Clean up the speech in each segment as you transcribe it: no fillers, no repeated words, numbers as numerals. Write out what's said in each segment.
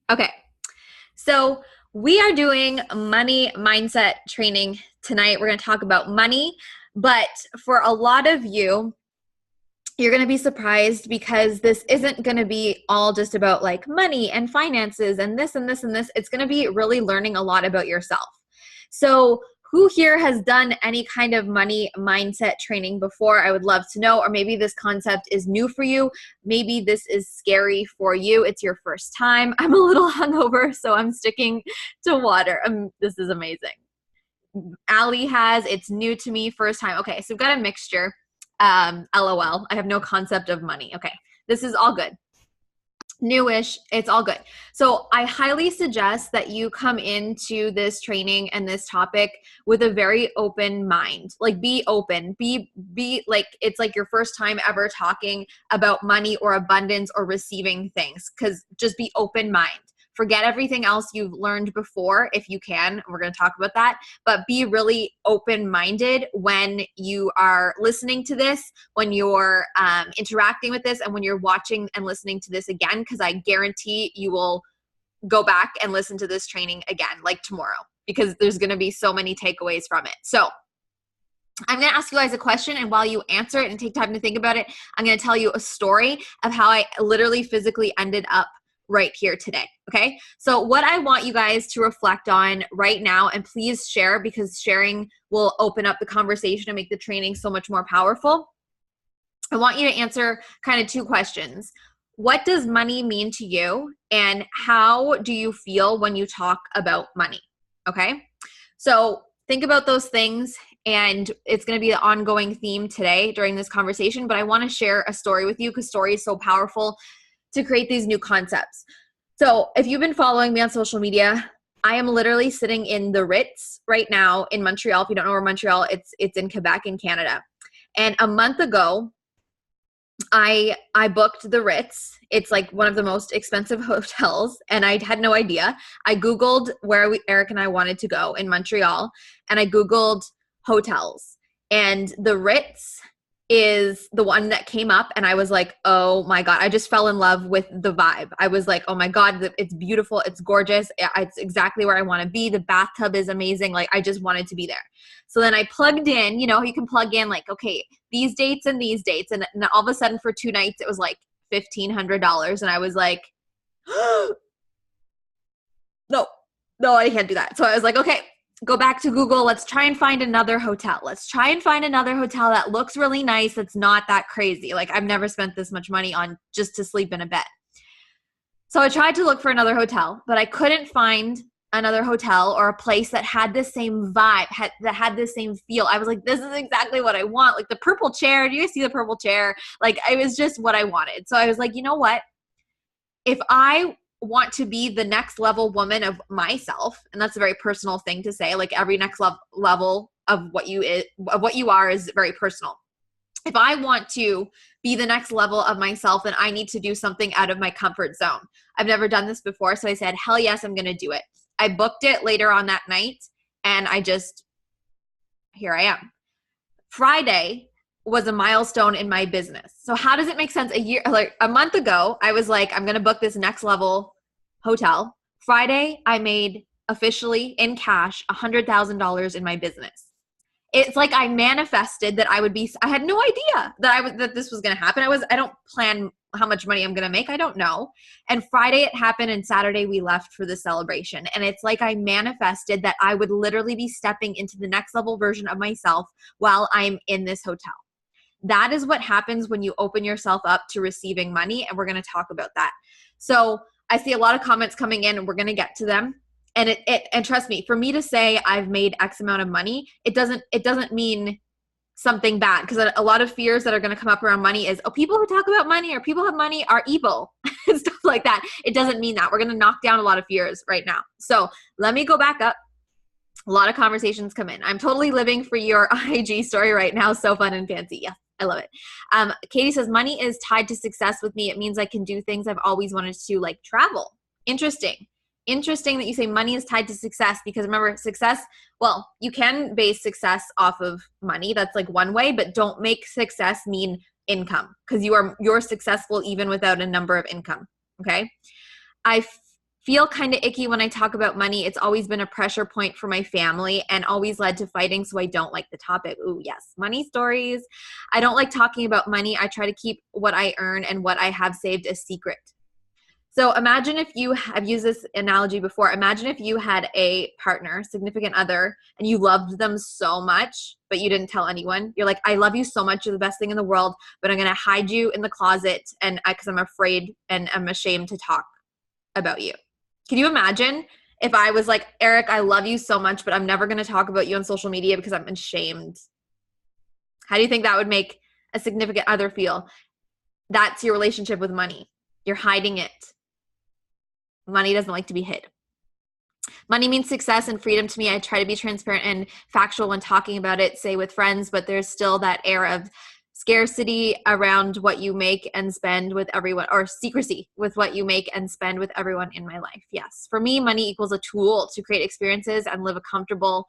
Okay, so we are doing money mindset training tonight. We're going to talk about money, but for a lot of you, you're going to be surprised because this isn't going to be all just about like money and finances and this and this and this. It's going to be really learning a lot about yourself. So who here has done any kind of money mindset training before? I would love to know. Or maybe this concept is new for you. Maybe this is scary for you. It's your first time. I'm a little hungover, so I'm sticking to water. This is amazing. Allie has. It's new to me, first time. Okay, so we've got a mixture. LOL. I have no concept of money. Okay, this is all good. Newish, it's all good. So I highly suggest that you come into this training and this topic with a very open mind. Like, be open, be like, it's like your first time ever talking about money or abundance or receiving things, because just be open mind. Forget everything else you've learned before if you can. We're going to talk about that, but be really open-minded when you are listening to this, when you're interacting with this, and when you're watching and listening to this again, because I guarantee you will go back and listen to this training again, like tomorrow, because there's going to be so many takeaways from it. So I'm going to ask you guys a question, and while you answer it and take time to think about it, I'm going to tell you a story of how I literally physically ended up right here today. Okay. So what I want you guys to reflect on right now, and please share, because sharing will open up the conversation and make the training so much more powerful. I want you to answer kind of two questions. What does money mean to you? And how do you feel when you talk about money? Okay. So think about those things, and it's going to be an ongoing theme today during this conversation, but I want to share a story with you because story is so powerful to create these new concepts. So if you've been following me on social media, I am literally sitting in the Ritz right now in Montreal. If you don't know where Montreal, it's in Quebec in Canada. And a month ago, I booked the Ritz. It's like one of the most expensive hotels, and I had no idea. I Googled where Eric and I wanted to go in Montreal, and I Googled hotels, and the Ritz is the one that came up, and I was like, oh my God, I just fell in love with the vibe. I was like, oh my God, it's beautiful. It's gorgeous. It's exactly where I want to be. The bathtub is amazing. Like, I just wanted to be there. So then I plugged in, you can plug in like, okay, these dates and these dates. And all of a sudden for 2 nights, it was like $1,500. And I was like, no, I can't do that. So I was like, okay, go back to Google. Let's try and find another hotel. Let's try and find another hotel that looks really nice. That's not that crazy. Like, I've never spent this much money on just to sleep in a bed. So I tried to look for another hotel, but I couldn't find another hotel or a place that had the same vibe, that had the same feel. I was like, this is exactly what I want. Like the purple chair. Do you guys see the purple chair? Like, it was just what I wanted. So I was like, you know what? If I want to be the next level woman of myself, and that's a very personal thing to say, like every next level of what you are is very personal. If I want to be the next level of myself, then I need to do something out of my comfort zone. I've never done this before, so I said, hell yes, I'm going to do it. I booked it later on that night, and here I am. Friday was a milestone in my business. So how does it make sense? A month ago, I was like, I'm going to book this next level hotel. Friday, I made officially in cash $100,000 in my business. It's like I manifested that I had no idea that this was going to happen. I don't plan how much money I'm going to make. I don't know. And Friday it happened, and Saturday we left for the celebration. And it's like I manifested that I would literally be stepping into the next level version of myself while I'm in this hotel. That is what happens when you open yourself up to receiving money. And we're going to talk about that. So I see a lot of comments coming in, and we're going to get to them. And and trust me, for me to say I've made X amount of money, it doesn't mean something bad, because a lot of fears that are going to come up around money is, oh, people who talk about money or people who have money are evil and stuff like that. It doesn't mean that. We're going to knock down a lot of fears right now. So let me go back up. A lot of conversations come in. I'm totally living for your IG story right now. So fun and fancy. Yeah, I love it. Katie says, money is tied to success with me. It means I can do things I've always wanted to, like travel. Interesting that you say money is tied to success, because remember, success, well, you can base success off of money. That's like one way, but don't make success mean income, because you're successful even without a number of income. Okay. I feel kind of icky when I talk about money. It's always been a pressure point for my family and always led to fighting, so I don't like the topic. Ooh, yes, money stories. I don't like talking about money. I try to keep what I earn and what I have saved a secret. So imagine if I've used this analogy before. Imagine if you had a partner, significant other, and you loved them so much, but you didn't tell anyone. You're like, I love you so much. You're the best thing in the world, but I'm going to hide you in the closet and because I'm afraid and I'm ashamed to talk about you. Can you imagine if I was like, Eric, I love you so much, but I'm never going to talk about you on social media because I'm ashamed? How do you think that would make a significant other feel? That's your relationship with money. You're hiding it. Money doesn't like to be hid. Money means success and freedom to me. I try to be transparent and factual when talking about it, say with friends, but there's still that air of scarcity around what you make and spend with everyone, or secrecy with what you make and spend with everyone in my life. Yes. For me, money equals a tool to create experiences and live a comfortable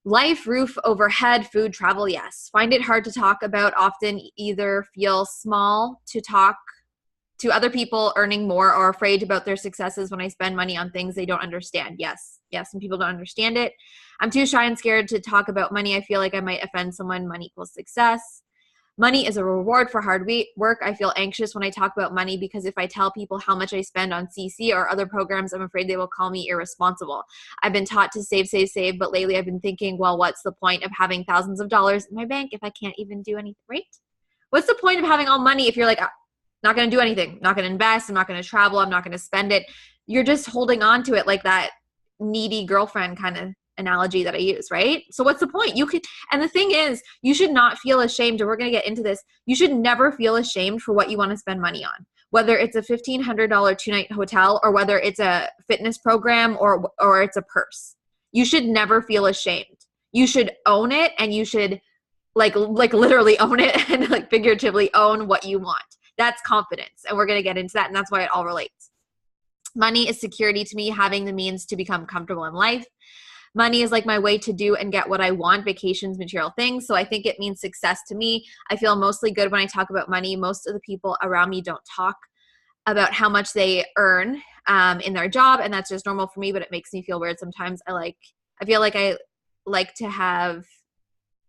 life, roof overhead, food, travel. Yes. Find it hard to talk about, often either feel small to talk to other people earning more or afraid about their successes when I spend money on things they don't understand. Yes. Yes. Some people don't understand it. I'm too shy and scared to talk about money. I feel like I might offend someone. Money equals success. Money is a reward for hard work. I feel anxious when I talk about money because if I tell people how much I spend on CC or other programs, I'm afraid they will call me irresponsible. I've been taught to save, save, save, but lately I've been thinking, well, what's the point of having thousands of dollars in my bank if I can't even do anything, right? What's the point of having all money if you're like, not going to do anything, not going to invest, I'm not going to travel, I'm not going to spend it. You're just holding on to it like that needy girlfriend kind of analogy that I use, right? So what's the point? And the thing is, you should not feel ashamed, and we're going to get into this. You should never feel ashamed for what you want to spend money on, whether it's a $1,500 2-night hotel or whether it's a fitness program or it's a purse. You should never feel ashamed. You should own it, and you should like literally own it and like figuratively own what you want. That's confidence. And we're going to get into that. And that's why it all relates. Money is security to me, having the means to become comfortable in life. Money is like my way to do and get what I want, vacations, material things. So I think it means success to me. I feel mostly good when I talk about money. Most of the people around me don't talk about how much they earn in their job. And that's just normal for me, but it makes me feel weird sometimes. I feel like I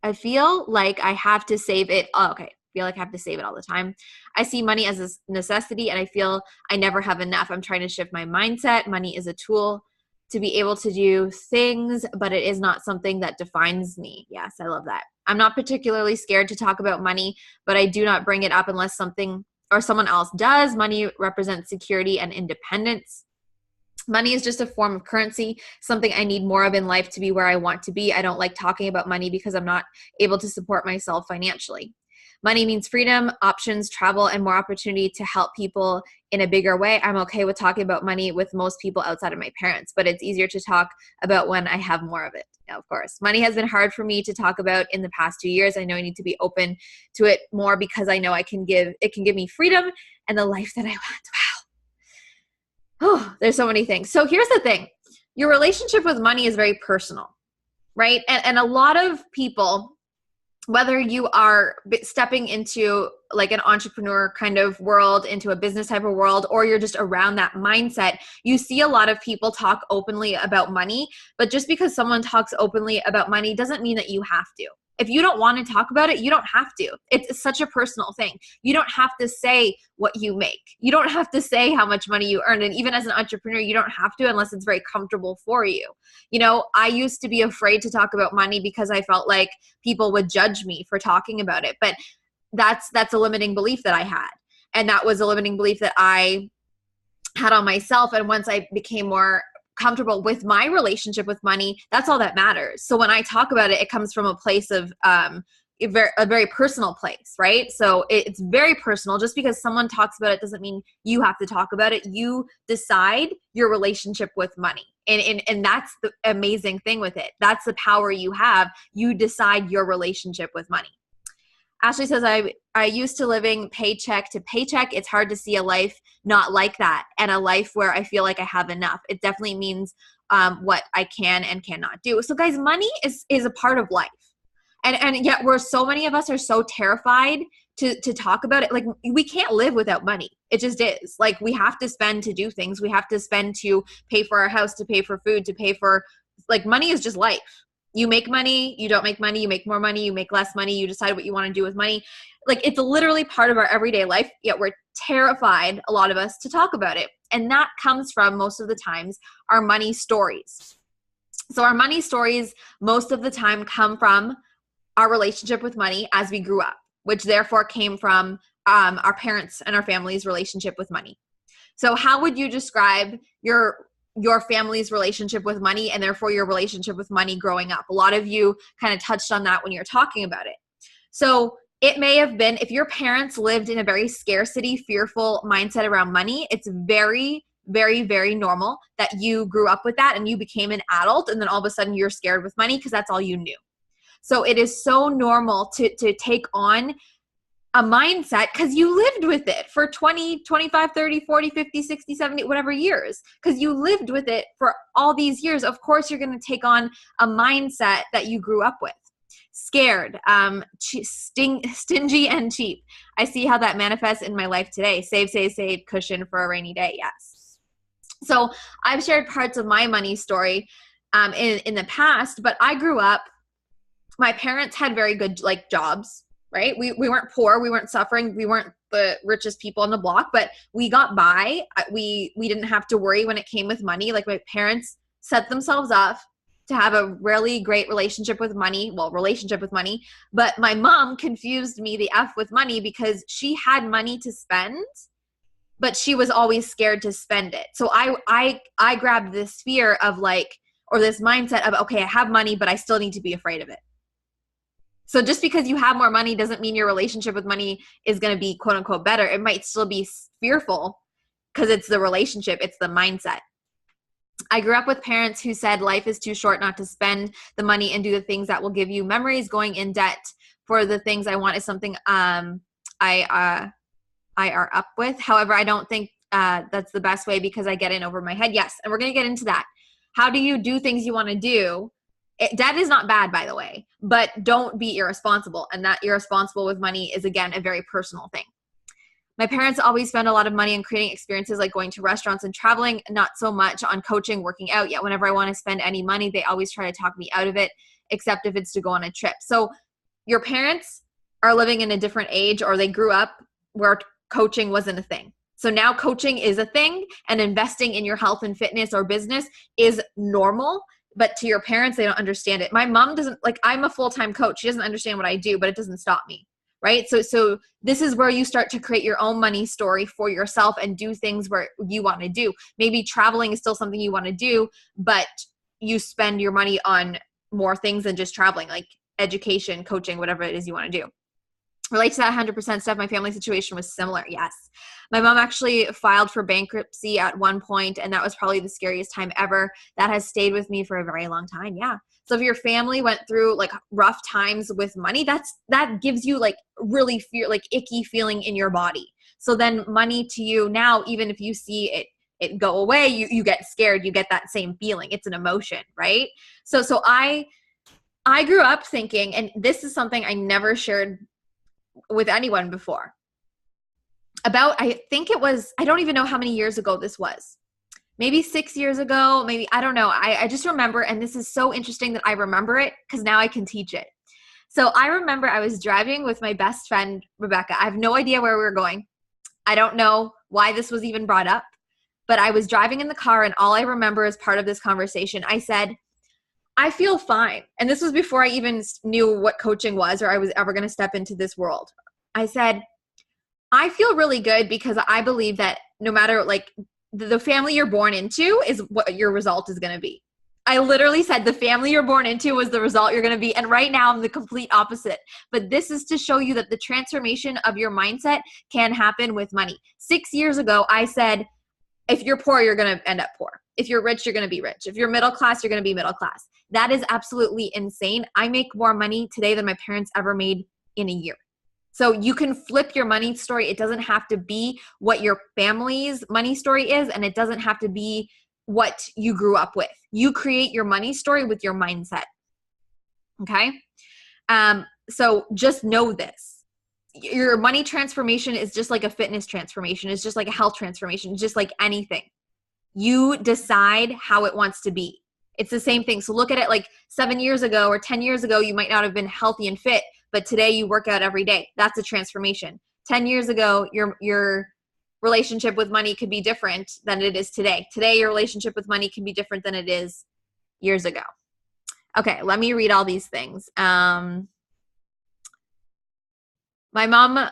have to save it. Oh, okay. Feel like I have to save it all the time. I see money as a necessity and I feel I never have enough. I'm trying to shift my mindset. Money is a tool to be able to do things, but it is not something that defines me. Yes, I love that. I'm not particularly scared to talk about money, but I do not bring it up unless something or someone else does. Money represents security and independence. Money is just a form of currency, something I need more of in life to be where I want to be. I don't like talking about money because I'm not able to support myself financially. Money means freedom, options, travel, and more opportunity to help people in a bigger way. I'm okay with talking about money with most people outside of my parents, but it's easier to talk about when I have more of it. Yeah, of course. Money has been hard for me to talk about in the past 2 years. I know I need to be open to it more because I know it can give me freedom and the life that I want. Wow. Oh, there's so many things. So here's the thing. Your relationship with money is very personal, right? And a lot of people, whether you are stepping into like an entrepreneur kind of world, into a business type of world, or you're just around that mindset, you see a lot of people talk openly about money, but just because someone talks openly about money doesn't mean that you have to. If you don't want to talk about it, you don't have to. It's such a personal thing. You don't have to say what you make. You don't have to say how much money you earn. And even as an entrepreneur, you don't have to unless it's very comfortable for you. You know, I used to be afraid to talk about money because I felt like people would judge me for talking about it. But that's a limiting belief that I had. And that was a limiting belief that I had on myself. And once I became more comfortable with my relationship with money, that's all that matters. So when I talk about it, it comes from a place of a very personal place, right? So it's very personal. Just because someone talks about it doesn't mean you have to talk about it. You decide your relationship with money. And that's the amazing thing with it. That's the power you have. You decide your relationship with money. Ashley says, I used to living paycheck to paycheck. It's hard to see a life not like that and a life where I feel like I have enough. It definitely means what I can and cannot do. So guys, money is a part of life. And yet so many of us are so terrified to talk about it. Like, we can't live without money. It just is. Like, we have to spend to do things. We have to spend to pay for our house, to pay for food, to pay for, like, money is just life. You make money, you don't make money, you make more money, you make less money, you decide what you want to do with money. Like, it's literally part of our everyday life, yet we're terrified, a lot of us, to talk about it. And that comes from, most of the times, our money stories. So our money stories most of the time come from our relationship with money as we grew up, which therefore came from our parents and our family's relationship with money. So how would you describe your family's relationship with money, and therefore your relationship with money growing up? A lot of you kind of touched on that when you're talking about it. So it may have been, if your parents lived in a very scarcity, fearful mindset around money, it's very, very, very normal that you grew up with that and you became an adult and then all of a sudden you're scared with money because that's all you knew. So it is so normal to take on a mindset because you lived with it for 20, 25, 30, 40, 50, 60, 70, whatever years, because you lived with it for all these years. Of course, you're going to take on a mindset that you grew up with. Scared, stingy and cheap. I see how that manifests in my life today. Save, save, save, cushion for a rainy day. Yes. So I've shared parts of my money story in the past, but I grew up, my parents had very good jobs, right? We weren't poor. We weren't suffering. We weren't the richest people on the block, but we got by. We didn't have to worry when it came with money. Like, my parents set themselves up to have a really great relationship with money. But my mom confused me the F with money because she had money to spend, but she was always scared to spend it. So I grabbed this fear of or this mindset of, okay, I have money, but I still need to be afraid of it. So just because you have more money doesn't mean your relationship with money is going to be quote unquote better. It might still be fearful because it's the relationship, it's the mindset. I grew up with parents who said life is too short not to spend the money and do the things that will give you memories. Going in debt for the things I want is something I are up with. However, I don't think that's the best way because I get in over my head. Yes, and we're going to get into that. How do you do things you want to do? Debt is not bad, by the way, but don't be irresponsible. And that irresponsible with money is, again, a very personal thing. My parents always spend a lot of money on creating experiences like going to restaurants and traveling, not so much on coaching, working out. Yet whenever I want to spend any money, they always try to talk me out of it, except if it's to go on a trip. So your parents are living in a different age, or they grew up where coaching wasn't a thing. So now coaching is a thing, and investing in your health and fitness or business is normal. But to your parents, they don't understand it. My mom doesn't, I'm a full-time coach. She doesn't understand what I do, but it doesn't stop me, right? So this is where you start to create your own money story for yourself and do things where you want to do. Maybe traveling is still something you want to do, but you spend your money on more things than just traveling, like education, coaching, whatever it is you want to do. Relate to that 100% stuff. My family situation was similar. Yes. My mom actually filed for bankruptcy at one point, and that was probably the scariest time ever. That has stayed with me for a very long time. Yeah. So if your family went through rough times with money, that gives you really icky feeling in your body. So then money to you now, even if you see it go away, you get scared, you get that same feeling. It's an emotion, right? So I grew up thinking, and this is something I never shared with anyone before, I think it was, I don't even know how many years ago this was. Maybe 6 years ago, maybe, I don't know. I just remember, and this is so interesting that I remember it because now I can teach it. So I remember I was driving with my best friend, Rebecca. I have no idea where we were going. I don't know why this was even brought up, but I was driving in the car, and all I remember as part of this conversation, I said, I feel fine. And this was before I even knew what coaching was or I was ever going to step into this world. I said, I feel really good because I believe that no matter the family you're born into is what your result is going to be. I literally said the family you're born into was the result you're going to be. And right now I'm the complete opposite. But this is to show you that the transformation of your mindset can happen with money. 6 years ago, I said, if you're poor, you're going to end up poor. If you're rich, you're going to be rich. If you're middle class, you're going to be middle class. That is absolutely insane. I make more money today than my parents ever made in a year. So you can flip your money story. It doesn't have to be what your family's money story is, and it doesn't have to be what you grew up with. You create your money story with your mindset. Okay? So just know this. your money transformation is just like a fitness transformation. It's just like a health transformation. It's just like anything. You decide how it wants to be. It's the same thing. So look at it like 7 years ago or 10 years ago, you might not have been healthy and fit, but today you work out every day. That's a transformation. 10 years ago, your relationship with money could be different than it is today. Today, your relationship with money can be different than it is years ago. Okay, let me read all these things. My mom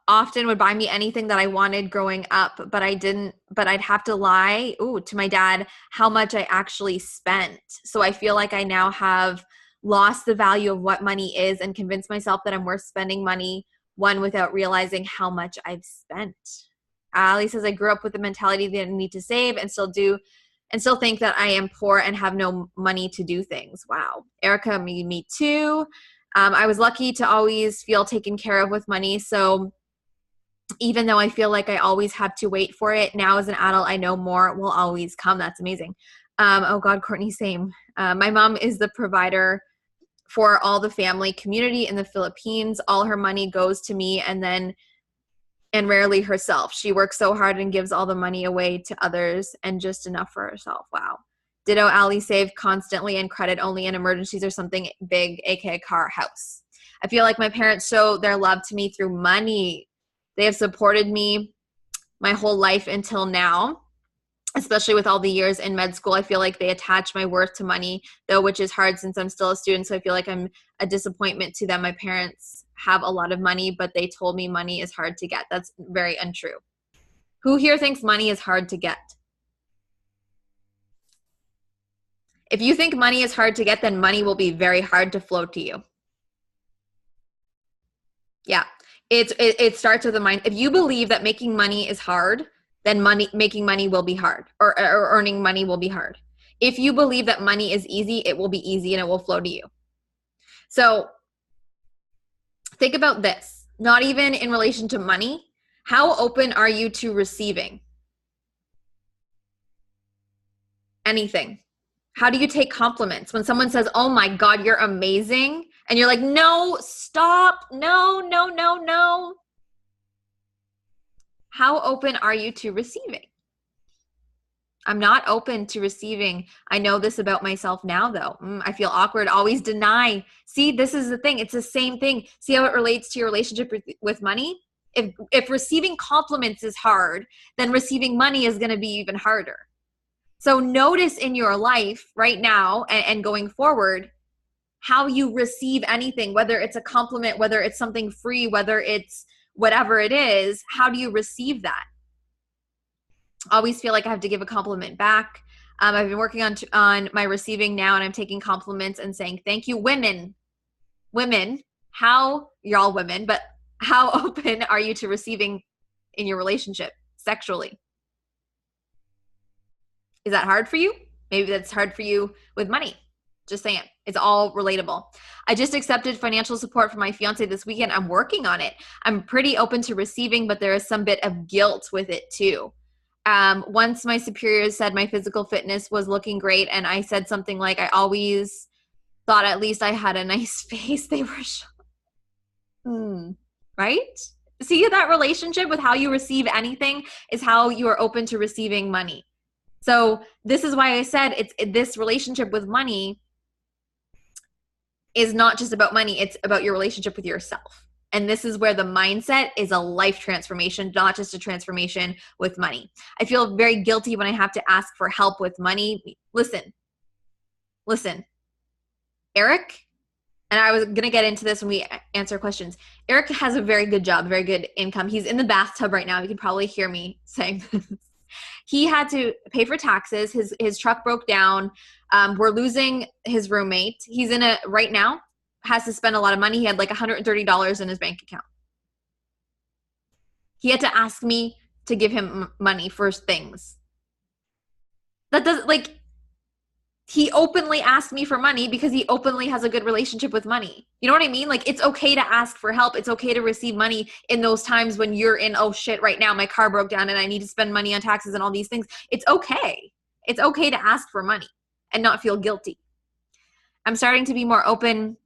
often would buy me anything that I wanted growing up, but I'd have to lie to my dad how much I actually spent. So I feel like I now have lost the value of what money is and convinced myself that I'm worth spending money, one, without realizing how much I've spent. Ali says, I grew up with the mentality that I need to save and still think that I am poor and have no money to do things. Wow. Erica, me too. I was lucky to always feel taken care of with money. So even though I feel like I always have to wait for it, now as an adult, I know more will always come. That's amazing. Oh God, Courtney, same. My mom is the provider for all the family community in the Philippines. All her money goes to me and rarely herself. She works so hard and gives all the money away to others and just enough for herself. Wow. Ditto, Ali, save constantly and credit only in emergencies or something big, aka car, house. I feel like my parents show their love to me through money. They have supported me my whole life until now, especially with all the years in med school. I feel like they attach my worth to money, though, which is hard since I'm still a student. So I feel like I'm a disappointment to them. My parents have a lot of money, but they told me money is hard to get. That's very untrue. Who here thinks money is hard to get? If you think money is hard to get, then money will be very hard to flow to you. Yeah. It starts with a mind. If you believe that making money is hard, then making money will be hard, or earning money will be hard. If you believe that money is easy, it will be easy and it will flow to you. So think about this, not even in relation to money. How open are you to receiving anything? How do you take compliments when someone says, oh my God, you're amazing? And you're like, no, stop. No. How open are you to receiving? I'm not open to receiving. I know this about myself now, though. I feel awkward, always deny. See, this is the thing. It's the same thing. See how it relates to your relationship with money? If receiving compliments is hard, then receiving money is going to be even harder. So notice in your life right now and going forward, how you receive anything, whether it's a compliment, whether it's something free, whether it's whatever it is, how do you receive that? I always feel like I have to give a compliment back. I've been working on my receiving now, and I'm taking compliments and saying, thank you. Women, you're all women, but how open are you to receiving in your relationship sexually? Is that hard for you? Maybe that's hard for you with money. Just saying, it's all relatable. I just accepted financial support from my fiance this weekend. I'm working on it. I'm pretty open to receiving, but there is some bit of guilt with it too. Once my superiors said my physical fitness was looking great, and I said something like, I always thought at least I had a nice face, they were shocked. Right? See, that relationship with how you receive anything is how you are open to receiving money. So this is why I said this relationship with money is not just about money. It's about your relationship with yourself. And this is where the mindset is a life transformation, not just a transformation with money. I feel very guilty when I have to ask for help with money. Listen, Eric, and I was going to get into this when we answer questions. Eric has a very good job, very good income. He's in the bathtub right now. You can probably hear me saying this. He had to pay for taxes. His truck broke down. We're losing his roommate. He's right now, has to spend a lot of money. He had like $130 in his bank account. He had to ask me to give him money for things. That doesn't, like, he openly asked me for money because he openly has a good relationship with money. You know what I mean? Like, it's okay to ask for help. It's okay to receive money in those times when you're in, oh shit, right now my car broke down and I need to spend money on taxes and all these things. It's okay. It's okay to ask for money and not feel guilty. I'm starting to be more open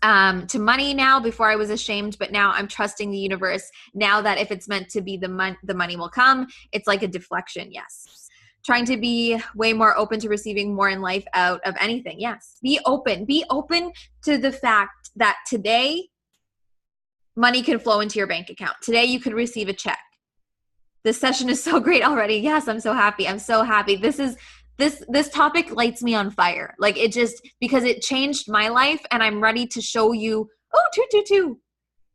to money now. Before I was ashamed, but now I'm trusting the universe. Now that if it's meant to be, the money will come. It's like a deflection. Yes. Trying to be way more open to receiving more in life out of anything. Yes. Be open. Be open to the fact that today money can flow into your bank account. Today you could receive a check. This session is so great already. Yes, I'm so happy. I'm so happy. This topic lights me on fire. Like it just, because it changed my life, and I'm ready to show you. Oh, 222.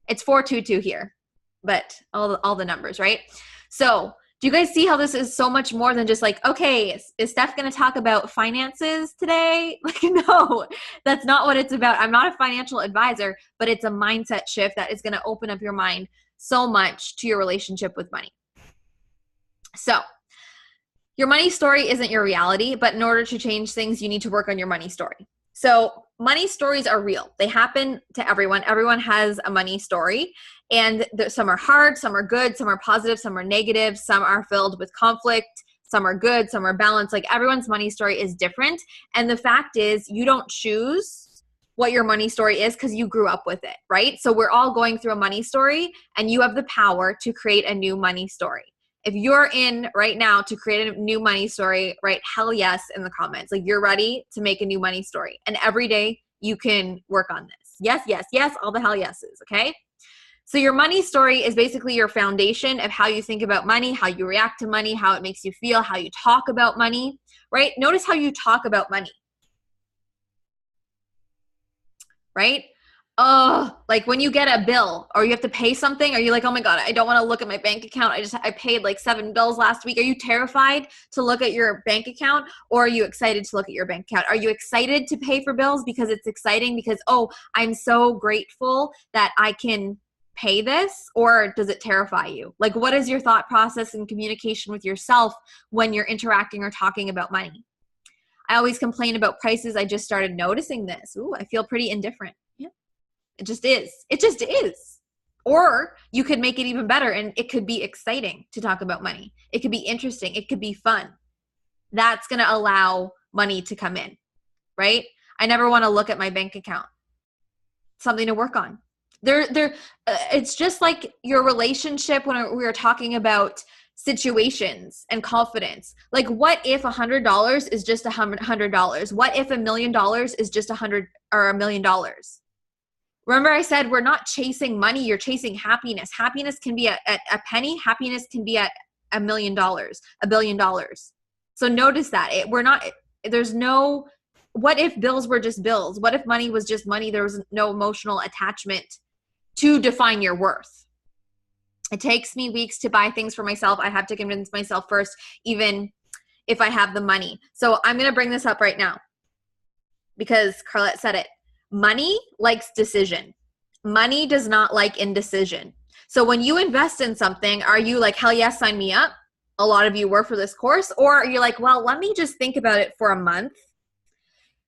It's 422 here, but all the numbers, right? So do you guys see how this is so much more than just like, okay, is Steph going to talk about finances today? Like, no, that's not what it's about. I'm not a financial advisor, but it's a mindset shift that is going to open up your mind so much to your relationship with money. So your money story isn't your reality, but in order to change things, you need to work on your money story. So money stories are real. They happen to everyone. Everyone has a money story, and some are hard, some are good, some are positive, some are negative, some are filled with conflict, some are good, some are balanced. Like everyone's money story is different. And the fact is, you don't choose what your money story is because you grew up with it, right? So we're all going through a money story, and you have the power to create a new money story. If you're in right now to create a new money story, write hell yes in the comments. Like you're ready to make a new money story. And every day you can work on this. Yes, yes, yes, all the hell yeses, okay? So your money story is basically your foundation of how you think about money, how you react to money, how it makes you feel, how you talk about money, right? Notice how you talk about money, right? Oh, like when you get a bill or you have to pay something, are you like, oh my God, I don't want to look at my bank account. I paid like 7 bills last week. Are you terrified to look at your bank account, or are you excited to look at your bank account? Are you excited to pay for bills because it's exciting because, oh, I'm so grateful that I can pay this? Or does it terrify you? Like, what is your thought process and communication with yourself when you're interacting or talking about money? I always complain about prices. I just started noticing this. Ooh, I feel pretty indifferent. Yeah. It just is. It just is. Or you could make it even better, and it could be exciting to talk about money. It could be interesting. It could be fun. That's going to allow money to come in, right? I never want to look at my bank account. Something to work on. It's just like your relationship when we were talking about situations and confidence. Like, what if $100 is just $100? What if $1 million is just $100 or $1 million? Remember I said we're not chasing money, you're chasing happiness. Happiness can be a penny. Happiness can be at $1 million, $1 billion. So notice that. What if bills were just bills? What if money was just money? There was no emotional attachment to define your worth. It takes me weeks to buy things for myself. I have to convince myself first, even if I have the money. So I'm going to bring this up right now because Carlette said it. Money likes decision. Money does not like indecision. So when you invest in something, are you like, hell yes, sign me up? A lot of you were for this course. Or are you like, well, let me just think about it for a month.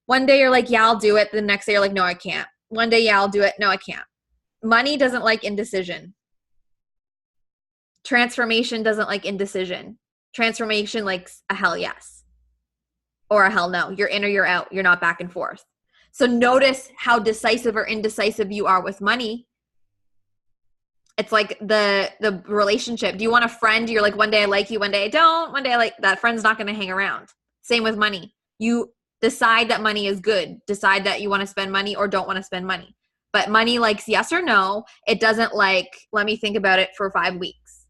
One day you're like, yeah, I'll do it. The next day you're like, no, I can't. One day, yeah, I'll do it. No, I can't. Money doesn't like indecision. Transformation doesn't like indecision. Transformation likes a hell yes or a hell no. You're in or you're out. You're not back and forth. So notice how decisive or indecisive you are with money. It's like the relationship. Do you want a friend? You're like, one day I like you, one day I don't. One day I like that friend's not going to hang around. Same with money. You decide that money is good. Decide that you want to spend money or don't want to spend money. But money likes yes or no. It doesn't like, let me think about it for 5 weeks.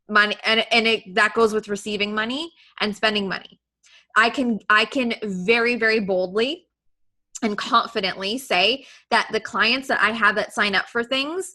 Money, that goes with receiving money and spending money. I can very, very boldly and confidently say that the clients that I have that sign up for things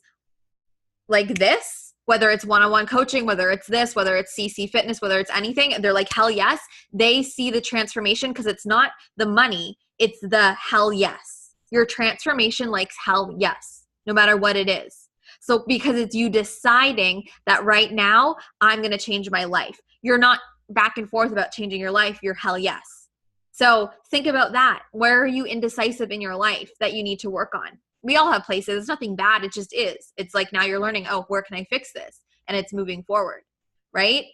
like this, whether it's one-on-one coaching, whether it's this, whether it's CC Fitness, whether it's anything, they're like, hell yes. They see the transformation because it's not the money, it's the hell yes. Your transformation likes hell yes, no matter what it is. So because it's you deciding that right now, I'm going to change my life. You're not back and forth about changing your life. You're hell yes. So think about that. Where are you indecisive in your life that you need to work on? We all have places. It's nothing bad. It just is. It's like now you're learning, oh, where can I fix this? And it's moving forward, right?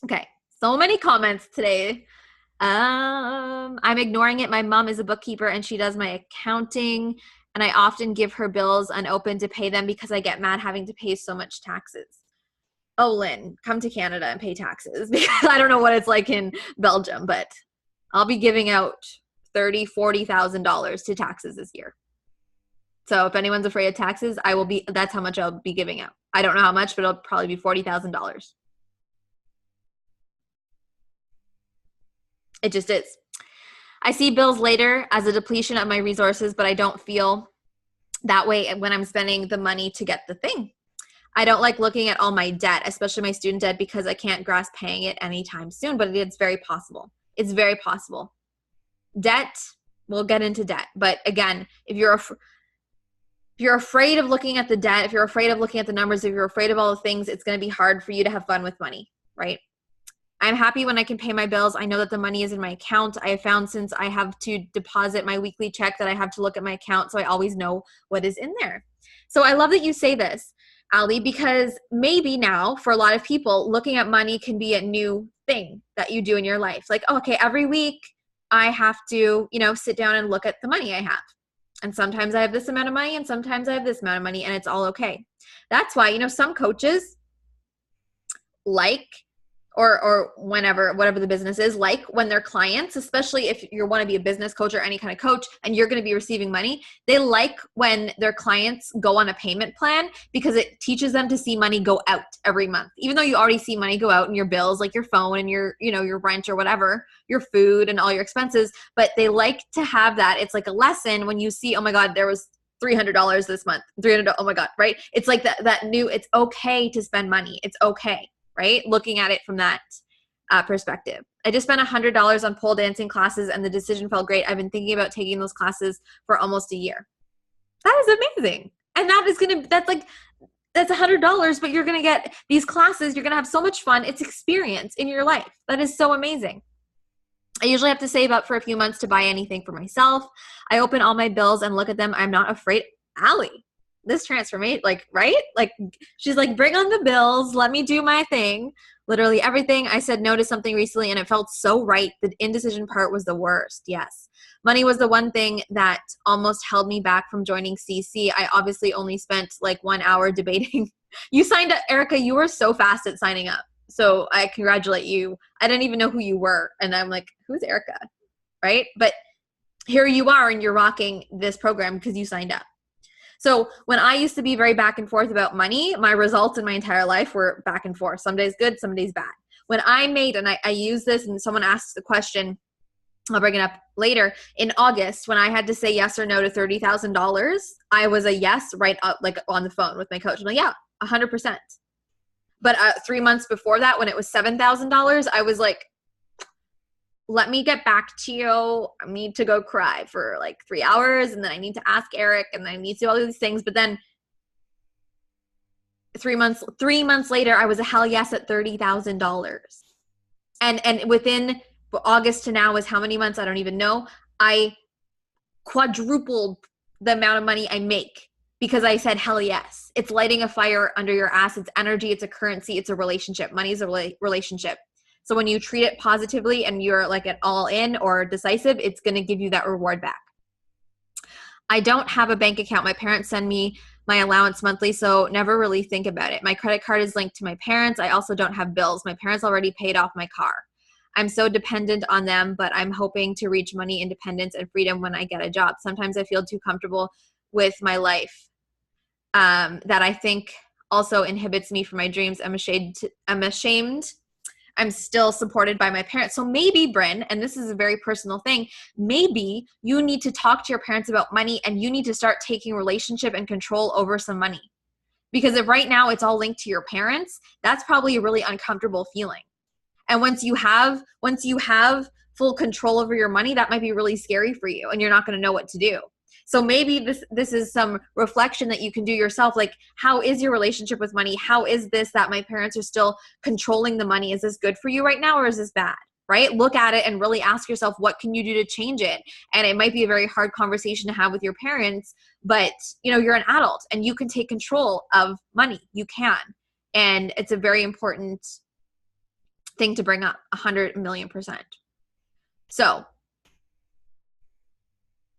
Okay. So many comments today. I'm ignoring it. My mom is a bookkeeper and she does my accounting, and I often give her bills unopened to pay them because I get mad having to pay so much taxes. Oh, Lynn, come to Canada and pay taxes because I don't know what it's like in Belgium, but I'll be giving out $30,000-$40,000 to taxes this year. So if anyone's afraid of taxes, that's how much I'll be giving out. I don't know how much, but it'll probably be $40,000. It just is. I see bills later as a depletion of my resources, but I don't feel that way when I'm spending the money to get the thing. I don't like looking at all my debt, especially my student debt, because I can't grasp paying it anytime soon, but it's very possible. It's very possible. Debt, we'll get into debt. But again, if you're afraid of looking at the debt, if you're afraid of looking at the numbers, if you're afraid of all the things, it's going to be hard for you to have fun with money, right? I'm happy when I can pay my bills. I know that the money is in my account. I have found since I have to deposit my weekly check that I have to look at my account, so I always know what is in there. So I love that you say this, Ali, because maybe now for a lot of people, looking at money can be a new thing that you do in your life. Like, oh, okay, every week I have to, sit down and look at the money I have. And sometimes I have this amount of money and sometimes I have this amount of money, and it's all okay. That's why, some coaches or whatever the business is, like when their clients, especially if you want to be a business coach or any kind of coach and you're going to be receiving money, they like when their clients go on a payment plan because it teaches them to see money go out every month. Even though you already see money go out in your bills, like your phone and your rent or whatever, your food and all your expenses, but they like to have that. It's like a lesson when you see, oh my God, there was $300 this month, $300, oh my God, right? It's like that new, it's okay to spend money. It's okay. Right? Looking at it from that perspective. I just spent $100 on pole dancing classes and the decision felt great. I've been thinking about taking those classes for almost a year. That is amazing. And that's $100, but you're going to get these classes. You're going to have so much fun. It's experience in your life. That is so amazing. I usually have to save up for a few months to buy anything for myself. I open all my bills and look at them. I'm not afraid. Ali, this transformation, right? She's like, bring on the bills. Let me do my thing. Literally everything. I said no to something recently and it felt so right. The indecision part was the worst. Yes. Money was the one thing that almost held me back from joining CC. I obviously only spent 1 hour debating. You signed up, Erica. You were so fast at signing up. So I congratulate you. I didn't even know who you were. And I'm like, who's Erica? Right? But here you are and you're rocking this program because you signed up. So when I used to be very back and forth about money, my results in my entire life were back and forth. Some days good, some days bad. When I made, and I use this and someone asks the question, I'll bring it up later, in August, when I had to say yes or no to $30,000, I was a yes right up, on the phone with my coach. I'm like, yeah, 100%. But 3 months before that, when it was $7,000, I was like, let me get back to you. I need to go cry for 3 hours. And then I need to ask Eric and then I need to do all these things. But then 3 months later, I was a hell yes at $30,000. And within August to now is how many months? I don't even know. I quadrupled the amount of money I make because I said hell yes. It's lighting a fire under your ass. It's energy. It's a currency. It's a relationship. Money is a relationship. So when you treat it positively and you're at all in or decisive, it's going to give you that reward back. I don't have a bank account. My parents send me my allowance monthly, so never really think about it. My credit card is linked to my parents. I also don't have bills. My parents already paid off my car. I'm so dependent on them, but I'm hoping to reach money independence and freedom when I get a job. Sometimes I feel too comfortable with my life that I think also inhibits me from my dreams. I'm ashamed. I'm still supported by my parents. So maybe, Bryn, and this is a very personal thing, maybe you need to talk to your parents about money and you need to start taking relationship and control over some money. Because if right now it's all linked to your parents, that's probably a really uncomfortable feeling. And once you have full control over your money, that might be really scary for you and you're not going to know what to do. So maybe this is some reflection that you can do yourself. How is your relationship with money? How is this that my parents are still controlling the money? Is this good for you right now or is this bad? Right? Look at it and really ask yourself, what can you do to change it? And it might be a very hard conversation to have with your parents, but you're an adult and you can take control of money. You can. And it's a very important thing to bring up, 100 million%. So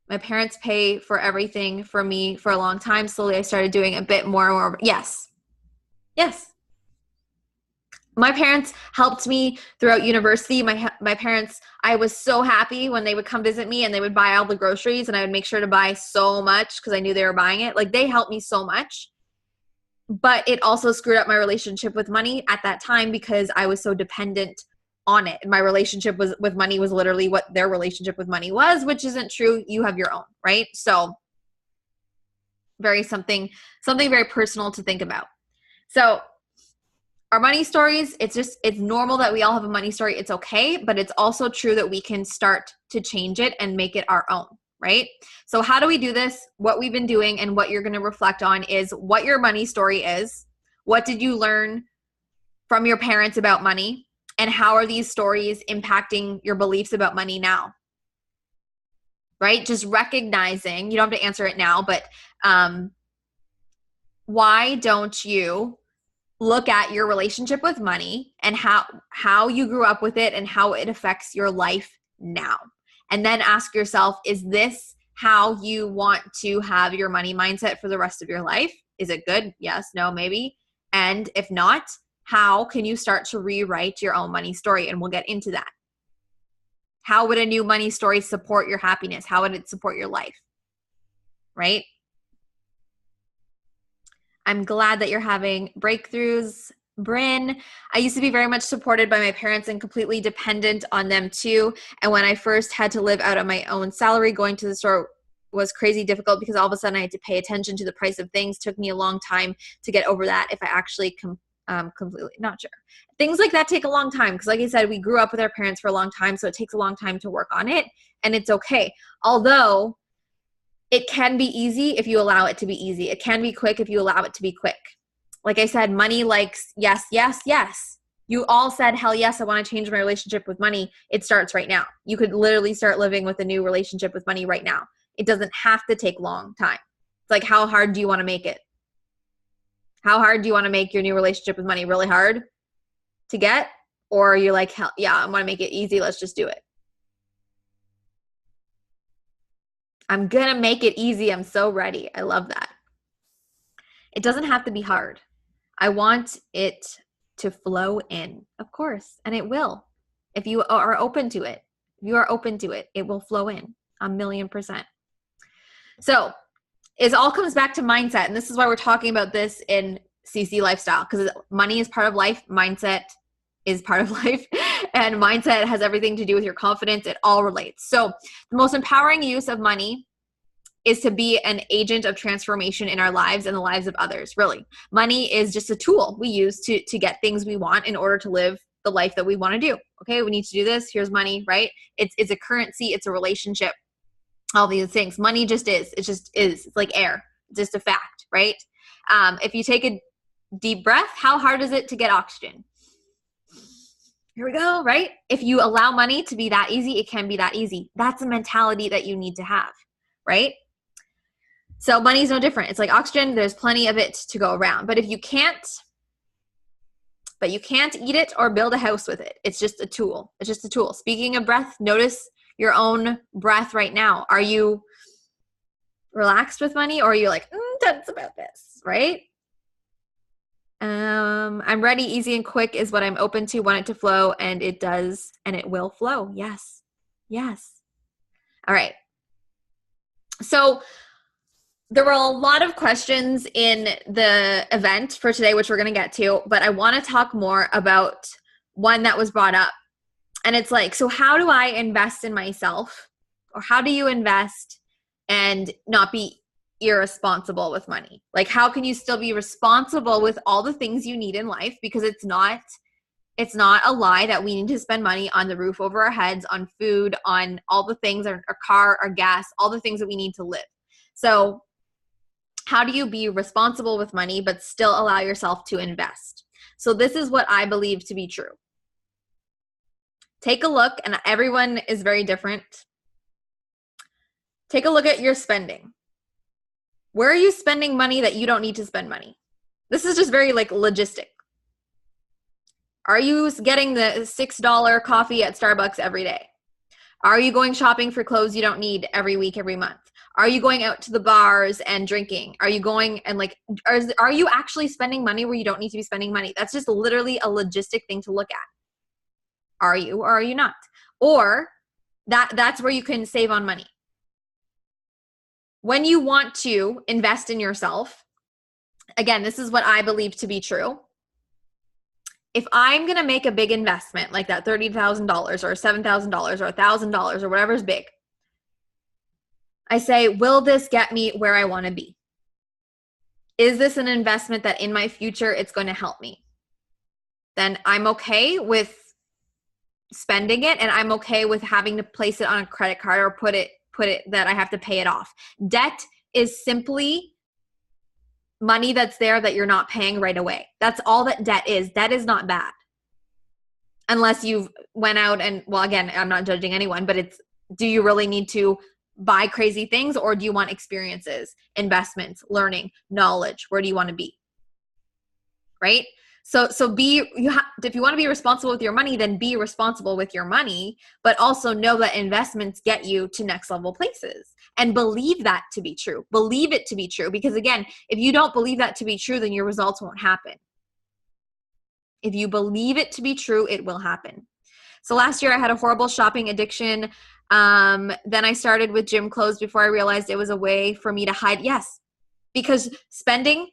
my parents pay for everything for me for a long time. Slowly I started doing a bit more and more. Yes. Yes. My parents helped me throughout university. My parents, I was so happy when they would come visit me and they would buy all the groceries, and I would make sure to buy so much because I knew they were buying it. Like, they helped me so much. But it also screwed up my relationship with money at that time because I was so dependent on it. My relationship with money was literally what their relationship with money was, which isn't true. You have your own, right? So something very personal to think about. So our money stories, it's normal that we all have a money story. It's okay, but it's also true that we can start to change it and make it our own, right? So how do we do this? What we've been doing and what you're going to reflect on is what your money story is. What did you learn from your parents about money? And how are these stories impacting your beliefs about money now? Right? Just recognizing, you don't have to answer it now, but why don't you look at your relationship with money and how you grew up with it and how it affects your life now? And then ask yourself, is this how you want to have your money mindset for the rest of your life? Is it good? Yes, no, maybe. And if not, how can you start to rewrite your own money story? And we'll get into that. How would a new money story support your happiness? How would it support your life? Right? I'm glad that you're having breakthroughs, Bryn. I used to be very much supported by my parents and completely dependent on them too. And when I first had to live out of my own salary, going to the store was crazy difficult because all of a sudden I had to pay attention to the price of things. It took me a long time to get over that if I actually completely not sure. Things like that take a long time because, like I said, we grew up with our parents for a long time, so it takes a long time to work on it, and it's okay. Although it can be easy if you allow it to be easy. It can be quick if you allow it to be quick. Like I said, money likes yes, yes, yes. You all said, hell yes, I want to change my relationship with money. It starts right now. You could literally start living with a new relationship with money right now. It doesn't have to take long time. It's like, how hard do you want to make it? How hard do you want to make your new relationship with money? Really hard to get? Or you're like, hell yeah, I want to make it easy. Let's just do it. I'm going to make it easy. I'm so ready. I love that. It doesn't have to be hard. I want it to flow in, of course, and it will. If you are open to it, it will flow in 1,000,000%. So it all comes back to mindset. And this is why we're talking about this in CC Lifestyle, because money is part of life. Mindset is part of life. And mindset has everything to do with your confidence. It all relates. So the most empowering use of money is to be an agent of transformation in our lives and the lives of others, really. Money is just a tool we use to get things we want in order to live the life that we want to do. Okay, we need to do this. Here's money, right? It's a currency. It's a relationship. All these things. Money just is. It just is. It's like air. It's just a fact, right? If you take a deep breath, how hard is it to get oxygen? Here we go, right? If you allow money to be that easy, it can be that easy. That's a mentality that you need to have, right? So money is no different. It's like oxygen. There's plenty of it to go around. But you can't eat it or build a house with it. It's just a tool. It's just a tool. Speaking of breath, notice your own breath right now. Are you relaxed with money, or are you like, tense about this, right? I'm ready, easy, and quick is what I'm open to. Want it to flow, and it does, and it will flow. Yes. Yes. All right. So there were a lot of questions in the event for today, which we're going to get to, but I want to talk more about one that was brought up. And it's like, so how do I invest in myself? Or how do you invest and not be irresponsible with money? Like, how can you still be responsible with all the things you need in life? Because it's not a lie that we need to spend money on the roof over our heads, on food, on all the things, our car, our gas, all the things that we need to live. So how do you be responsible with money but still allow yourself to invest? So this is what I believe to be true. Take a look, and everyone is very different. Take a look at your spending. Where are you spending money that you don't need to spend money? This is just very like logistic. Are you getting the $6 coffee at Starbucks every day? Are you going shopping for clothes you don't need every week, every month? Are you going out to the bars and drinking? Are you going and like, are you actually spending money where you don't need to be spending money? That's just literally a logistic thing to look at. Are you or are you not? Or that's where you can save on money. When you want to invest in yourself, again, this is what I believe to be true. If I'm going to make a big investment like that $30,000 or $7,000 or $1,000 or whatever's big, I say, will this get me where I want to be? Is this an investment that in my future it's going to help me? Then I'm okay with spending it, and I'm okay with having to place it on a credit card or put it that I have to pay it off. Debt is simply money that's there that you're not paying right away. That's all that debt is. Debt is not bad. Unless you've went out and, well, again, I'm not judging anyone, but it's, do you really need to buy crazy things, or do you want experiences, investments, learning, knowledge? Where do you want to be? Right? So if you want to be responsible with your money, then be responsible with your money, but also know that investments get you to next level places, and believe that to be true. Believe it to be true, because again, if you don't believe that to be true, then your results won't happen. If you believe it to be true, it will happen. So last year I had a horrible shopping addiction. Then I started with gym clothes before I realized it was a way for me to hide. Yes, because spending,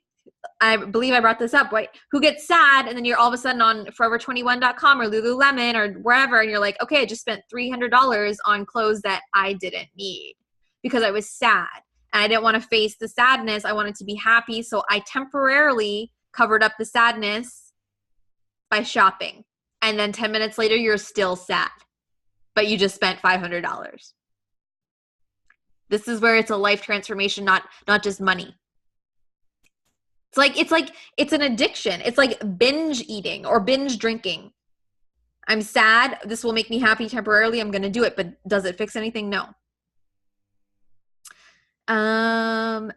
I believe I brought this up, right? Who gets sad, and then you're all of a sudden on forever21.com or Lululemon or wherever, and you're like, okay, I just spent $300 on clothes that I didn't need because I was sad and I didn't want to face the sadness. I wanted to be happy. So I temporarily covered up the sadness by shopping. And then 10 minutes later, you're still sad, but you just spent $500. This is where it's a life transformation, not just money. It's an addiction. It's like binge eating or binge drinking. I'm sad. This will make me happy temporarily. I'm going to do it, but does it fix anything? No.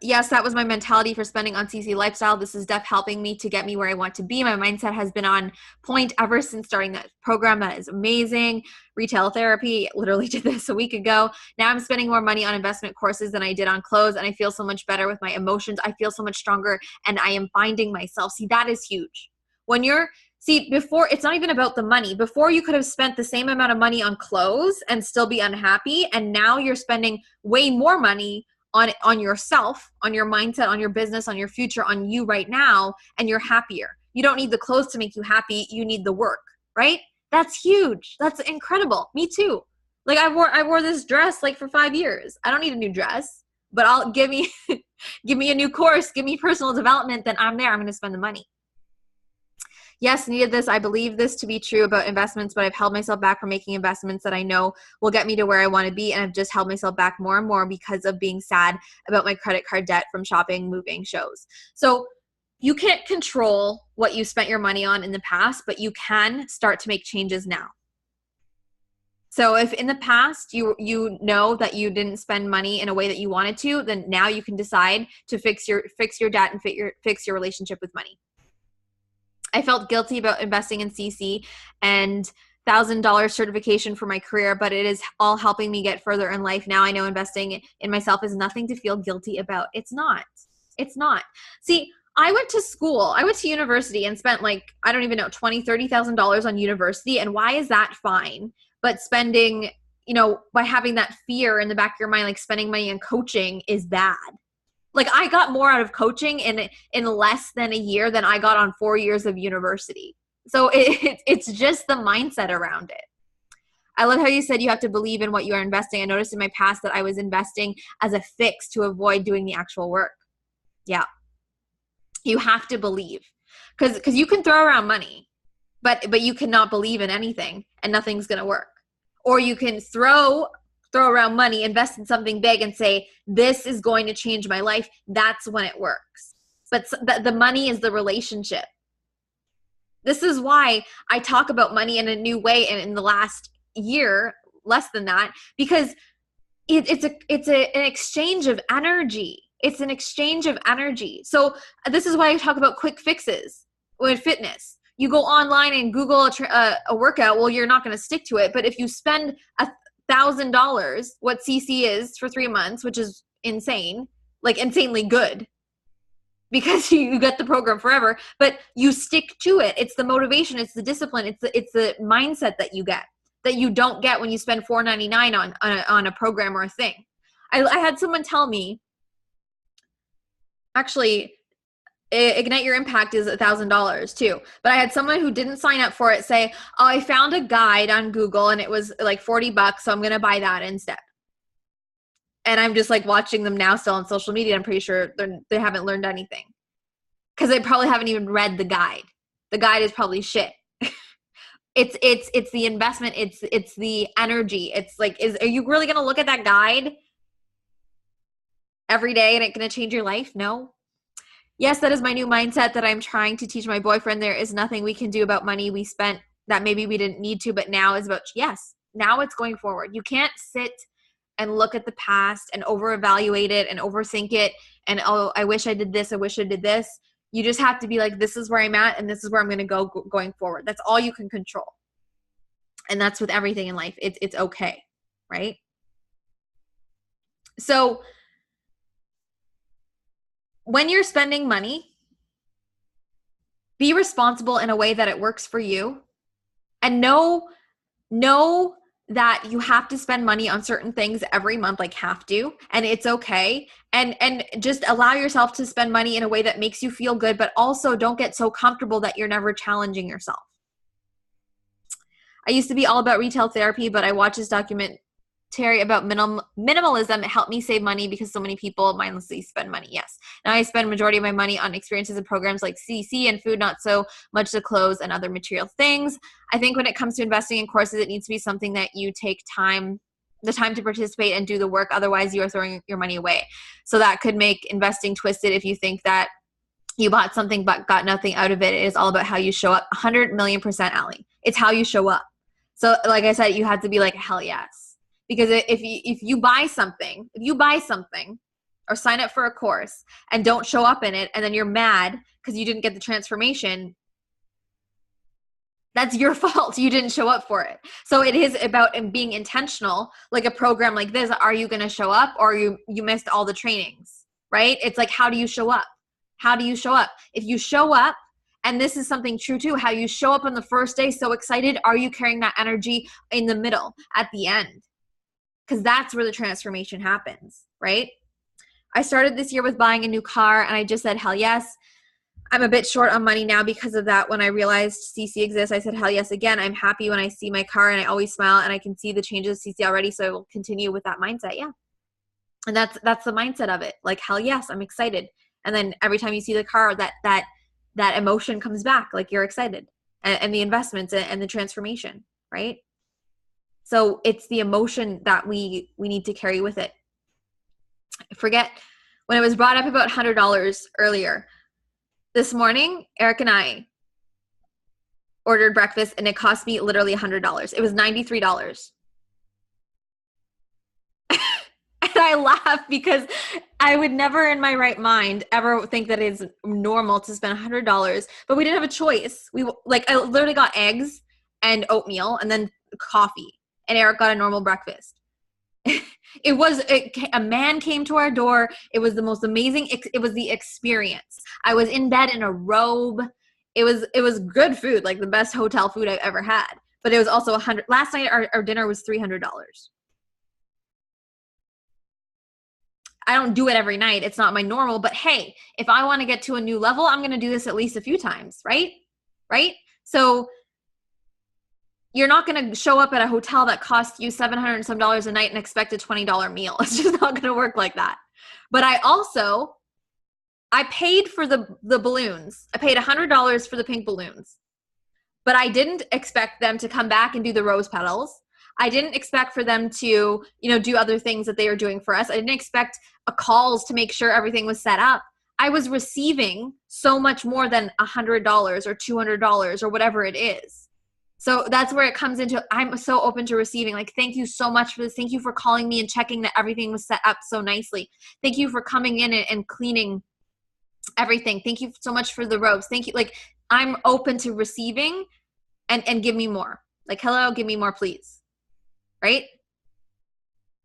Yes, that was my mentality for spending on CC Lifestyle. This is Steph helping me to get me where I want to be. My mindset has been on point ever since starting that program. That is amazing. Retail therapy, literally did this a week ago. Now I'm spending more money on investment courses than I did on clothes, and I feel so much better with my emotions. I feel so much stronger, and I am finding myself. See, that is huge. Before, it's not even about the money. Before, you could have spent the same amount of money on clothes and still be unhappy, and now you're spending way more money on yourself, on your mindset, on your business, on your future, on you right now, and you're happier. You don't need the clothes to make you happy. You need the work, right? That's huge. That's incredible. Me too. Like I wore this dress like for 5 years. I don't need a new dress, but give me a new course, give me personal development, then I'm there. I'm going to spend the money. Yes, needed this. I believe this to be true about investments, but I've held myself back from making investments that I know will get me to where I want to be. And I've just held myself back more and more because of being sad about my credit card debt from shopping, moving, shows. So you can't control what you spent your money on in the past, but you can start to make changes now. So if in the past you know that you didn't spend money in a way that you wanted to, then now you can decide to fix your debt and fix your relationship with money. I felt guilty about investing in CC and $1,000 certification for my career, but it is all helping me get further in life. Now I know investing in myself is nothing to feel guilty about. It's not. It's not. See, I went to school. I went to university and spent I don't even know, $20,000, $30,000 on university. And why is that fine? But spending, by having that fear in the back of your mind, like spending money on coaching is bad. I got more out of coaching in less than a year than I got on 4 years of university. So it's just the mindset around it. I love how you said you have to believe in what you are investing. I noticed in my past that I was investing as a fix to avoid doing the actual work. Yeah. You have to believe. Because you can throw around money, but you cannot believe in anything and nothing's going to work. Or you can throw around money, invest in something big and say, this is going to change my life. That's when it works. But the money is the relationship. This is why I talk about money in a new way and in the last year, less than that, because it's an exchange of energy. It's an exchange of energy. So this is why I talk about quick fixes with fitness. You go online and Google a workout, well, you're not going to stick to it. But if you spend $1,000 what CC is for 3 months, which is insane, like insanely good, because you get the program forever, but you stick to it. It's the motivation, it's the discipline, it's the mindset that you get that you don't get when you spend $4.99 on a program or a thing. I had someone tell me, actually, Ignite Your Impact is $1,000 too. But I had someone who didn't sign up for it say, oh, I found a guide on Google and it was like $40, so I'm going to buy that instead. And I'm just like watching them now still on social media. I'm pretty sure they haven't learned anything because they probably haven't even read the guide. The guide is probably shit. It's the investment. It's the energy. It's like, are you really going to look at that guide every day and it's going to change your life? No. Yes, that is my new mindset that I'm trying to teach my boyfriend. There is nothing we can do about money we spent that maybe we didn't need to, but now is about, yes, now it's going forward. You can't sit and look at the past and over-evaluate it and overthink it and, oh, I wish I did this, I wish I did this. You just have to be like, this is where I'm at and this is where I'm going to go going forward. That's all you can control. And that's with everything in life. It's okay, right? So when you're spending money, be responsible in a way that it works for you, and know that you have to spend money on certain things every month, like have to, and it's okay. And just allow yourself to spend money in a way that makes you feel good, but also don't get so comfortable that you're never challenging yourself. I used to be all about retail therapy, but I watched this documentary about minimalism. It helped me save money because so many people mindlessly spend money. Yes. Now I spend majority of my money on experiences and programs like CC and food, not so much the clothes and other material things. I think when it comes to investing in courses, it needs to be something that you take the time to participate and do the work. Otherwise, you are throwing your money away. So that could make investing twisted if you think that you bought something but got nothing out of it. It is all about how you show up. 100,000,000%, Allie. It's how you show up. So like I said, you have to be like, hell yes. Because if you buy something or sign up for a course and don't show up in it, and then you're mad because you didn't get the transformation, that's your fault. You didn't show up for it. So it is about being intentional, like a program like this. Are you going to show up, or you missed all the trainings, right? It's like, how do you show up? How do you show up? If you show up, and this is something true too, how you show up on the first day so excited, are you carrying that energy in the middle, at the end? Because that's where the transformation happens, right? I started this year with buying a new car, and I just said, hell yes. I'm a bit short on money now because of that. When I realized CC exists, I said, hell yes again. I'm happy when I see my car, and I always smile, and I can see the changes of CC already, so I will continue with that mindset, yeah. And that's the mindset of it. Like, hell yes, I'm excited. And then every time you see the car, that emotion comes back, like you're excited, and the investments and the transformation, right? So it's the emotion that we need to carry with it. Forget when it was brought up about $100 earlier. This morning, Eric and I ordered breakfast, and it cost me literally $100. It was $93. And I laugh because I would never in my right mind ever think that it's normal to spend $100, but we didn't have a choice. I literally got eggs and oatmeal and then coffee, and Eric got a normal breakfast. A man came to our door. It was the most amazing. It was the experience. I was in bed in a robe. It was good food, like the best hotel food I've ever had. But it was also $100. Last night our dinner was $300. I don't do it every night. It's not my normal, but hey, if I want to get to a new level, I'm going to do this at least a few times, right? Right? So you're not going to show up at a hotel that costs you $700 and some a night and expect a $20 meal. It's just not going to work like that. But I paid for the balloons. I paid $100 for the pink balloons, but I didn't expect them to come back and do the rose petals. I didn't expect for them to, do other things that they were doing for us. I didn't expect calls to make sure everything was set up. I was receiving so much more than $100 or $200 or whatever it is. So that's where it comes into, I'm so open to receiving. Like, thank you so much for this. Thank you for calling me and checking that everything was set up so nicely. Thank you for coming in and cleaning everything. Thank you so much for the robes. Thank you. Like, I'm open to receiving and give me more. Like, hello, give me more, please. Right?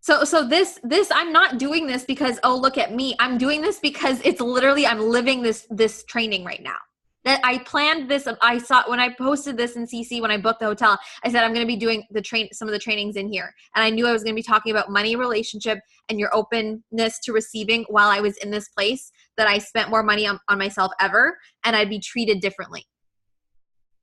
So this I'm not doing this because, oh, look at me. I'm doing this because it's literally, I'm living this training right now. That I planned this. I saw when I posted this in CC, when I booked the hotel, I said I'm going to be doing some of the trainings in here. And I knew I was going to be talking about money, relationship, and your openness to receiving while I was in this place that I spent more money on myself ever, and I'd be treated differently.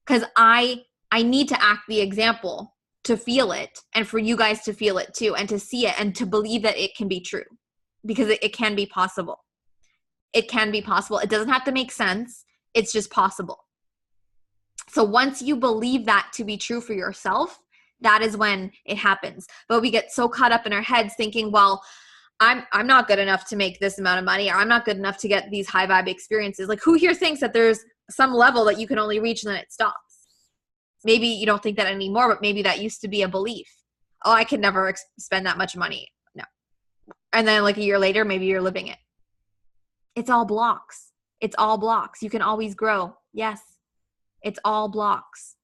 Because I need to act the example to feel it, and for you guys to feel it too, and to see it, and to believe that it can be true, because it can be possible. It can be possible. It doesn't have to make sense. It's just possible. So once you believe that to be true for yourself, that is when it happens. But we get so caught up in our heads thinking, well, I'm not good enough to make this amount of money, or I'm not good enough to get these high vibe experiences. Like, who here thinks that there's some level that you can only reach and then it stops? Maybe you don't think that anymore, but maybe that used to be a belief. Oh, I could never spend that much money. No. And then like a year later, maybe you're living it. It's all blocks. It's all blocks. You can always grow. Yes. It's all blocks.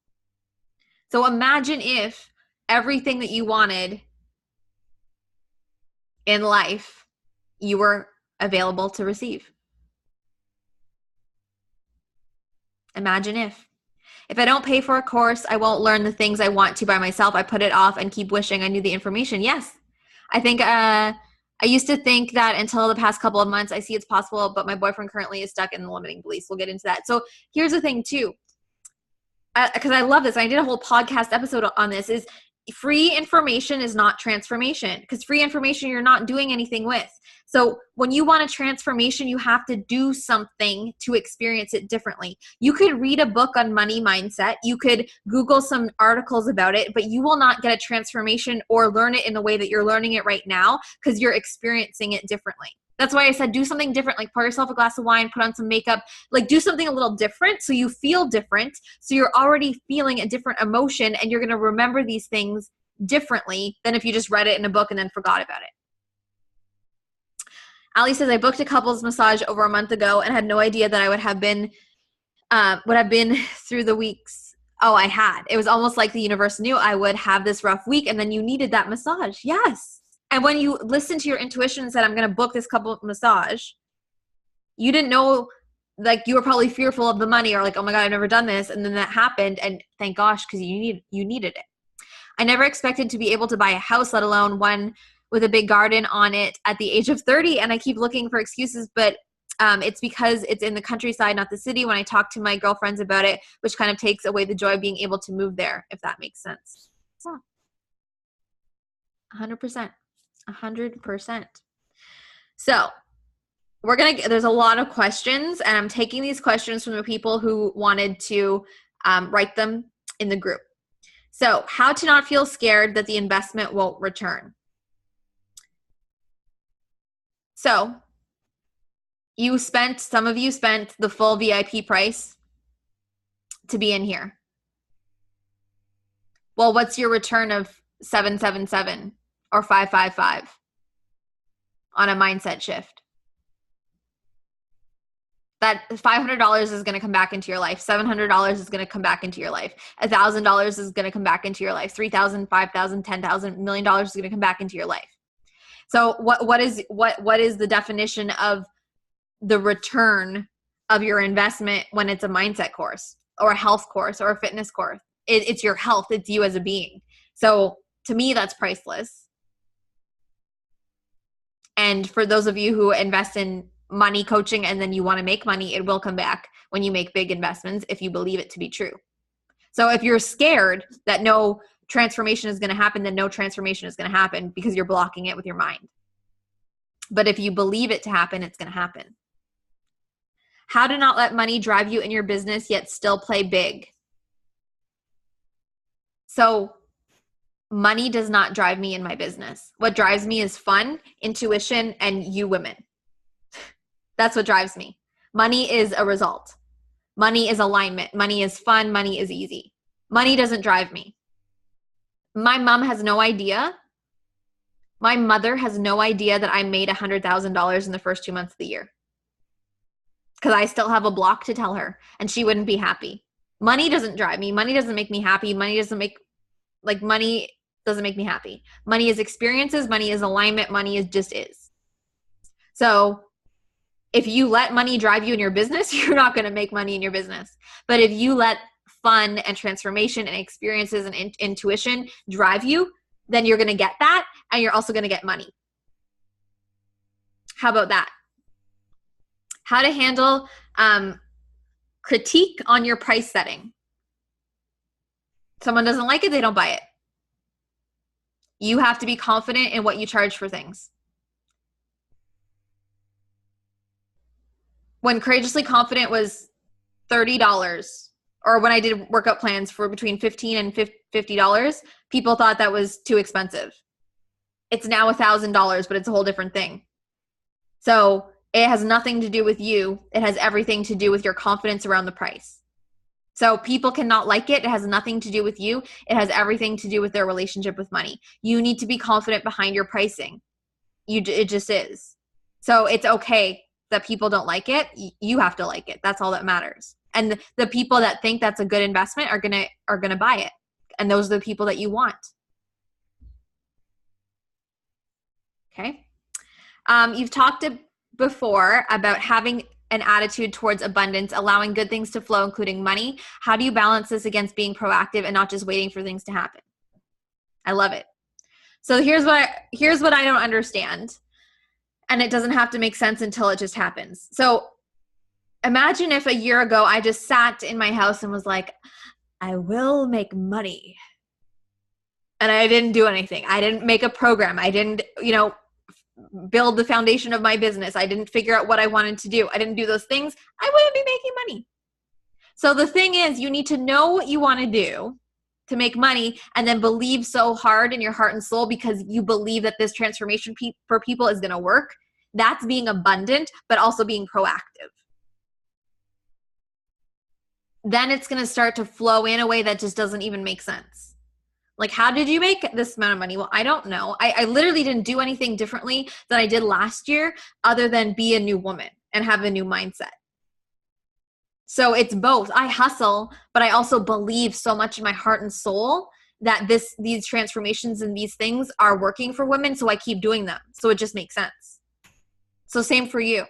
So imagine if everything that you wanted in life, you were available to receive. Imagine if I don't pay for a course, I won't learn the things I want to by myself. I put it off and keep wishing I knew the information. Yes. I think I used to think that until the past couple of months. I see it's possible, but my boyfriend currently is stuck in the limiting beliefs. We'll get into that. So here's the thing too, because I love this. I did a whole podcast episode on this, is free information is not transformation, because free information you're not doing anything with. So when you want a transformation, you have to do something to experience it differently. You could read a book on money mindset. You could Google some articles about it, but you will not get a transformation or learn it in the way that you're learning it right now, because you're experiencing it differently. That's why I said do something different, like pour yourself a glass of wine, put on some makeup, like do something a little different so you feel different. So you're already feeling a different emotion, and you're going to remember these things differently than if you just read it in a book and then forgot about it. Ali says, I booked a couples massage over a month ago and had no idea that I would have been through the weeks. Oh, I had. It was almost like the universe knew I would have this rough week, and then you needed that massage. Yes. And when you listened to your intuition and said, I'm going to book this couple massage, you didn't know, like, you were probably fearful of the money, or like, oh my God, I've never done this. And then that happened, and thank gosh, because you needed it. I never expected to be able to buy a house, let alone one with a big garden on it, at the age of 30. And I keep looking for excuses, but it's because it's in the countryside, not the city, when I talk to my girlfriends about it, which kind of takes away the joy of being able to move there, if that makes sense. Yeah. 100%. 100%. So there's a lot of questions, and I'm taking these questions from the people who wanted to write them in the group. So, how to not feel scared that the investment won't return. So, some of you spent the full VIP price to be in here. Well, what's your return of 777 or 555 on a mindset shift? That $500 is going to come back into your life. $700 is going to come back into your life. $1,000 is going to come back into your life. $3,000, $5,000, $10,000, $1 million is going to come back into your life. So what is the definition of the return of your investment when it's a mindset course or a health course or a fitness course? It's your health. It's you as a being. So to me, that's priceless. And for those of you who invest in money coaching and then you want to make money, it will come back when you make big investments if you believe it to be true. So if you're scared that no transformation is going to happen, then no transformation is going to happen, because you're blocking it with your mind. But if you believe it to happen, it's going to happen. How to not let money drive you in your business yet still play big. So money does not drive me in my business. What drives me is fun, intuition, and you women. That's what drives me. Money is a result. Money is alignment. Money is fun. Money is easy. Money doesn't drive me. My mom has no idea. My mother has no idea that I made $100,000 in the first 2 months of the year, because I still have a block to tell her, and she wouldn't be happy. Money doesn't drive me. Money doesn't make me happy. Money doesn't Doesn't make me happy. Money is experiences. Money is alignment. Money is just is. So if you let money drive you in your business, you're not going to make money in your business. But if you let fun and transformation and experiences and intuition drive you, then you're going to get that, and you're also going to get money. How about that? How to handle critique on your price setting. Someone doesn't like it, they don't buy it. You have to be confident in what you charge for things. When Courageously Confident was $30, or when I did workout plans for between $15 and $50, people thought that was too expensive. It's now $1,000, but it's a whole different thing. So it has nothing to do with you. It has everything to do with your confidence around the price. So people cannot like it. It has nothing to do with you. It has everything to do with their relationship with money. You need to be confident behind your pricing. It just is. So it's okay that people don't like it. You have to like it. That's all that matters. And the people that think that's a good investment are gonna buy it. And those are the people that you want. Okay. You've talked before about having an attitude towards abundance, allowing good things to flow, including money. How do you balance this against being proactive and not just waiting for things to happen? I love it. So here's what I don't understand. And it doesn't have to make sense until it just happens. So imagine if a year ago I just sat in my house and was like, I will make money. And I didn't do anything. I didn't make a program. I didn't, build the foundation of my business. I didn't figure out what I wanted to do. I didn't do those things. I wouldn't be making money. So the thing is, you need to know what you want to do to make money, and then believe so hard in your heart and soul because you believe that this transformation for people is going to work. That's being abundant, but also being proactive. Then it's going to start to flow in a way that just doesn't even make sense. Like, how did you make this amount of money? Well, I don't know. I literally didn't do anything differently than I did last year other than be a new woman and have a new mindset. So it's both. I hustle, but I also believe so much in my heart and soul that these transformations and these things are working for women, so I keep doing them. So it just makes sense. So same for you.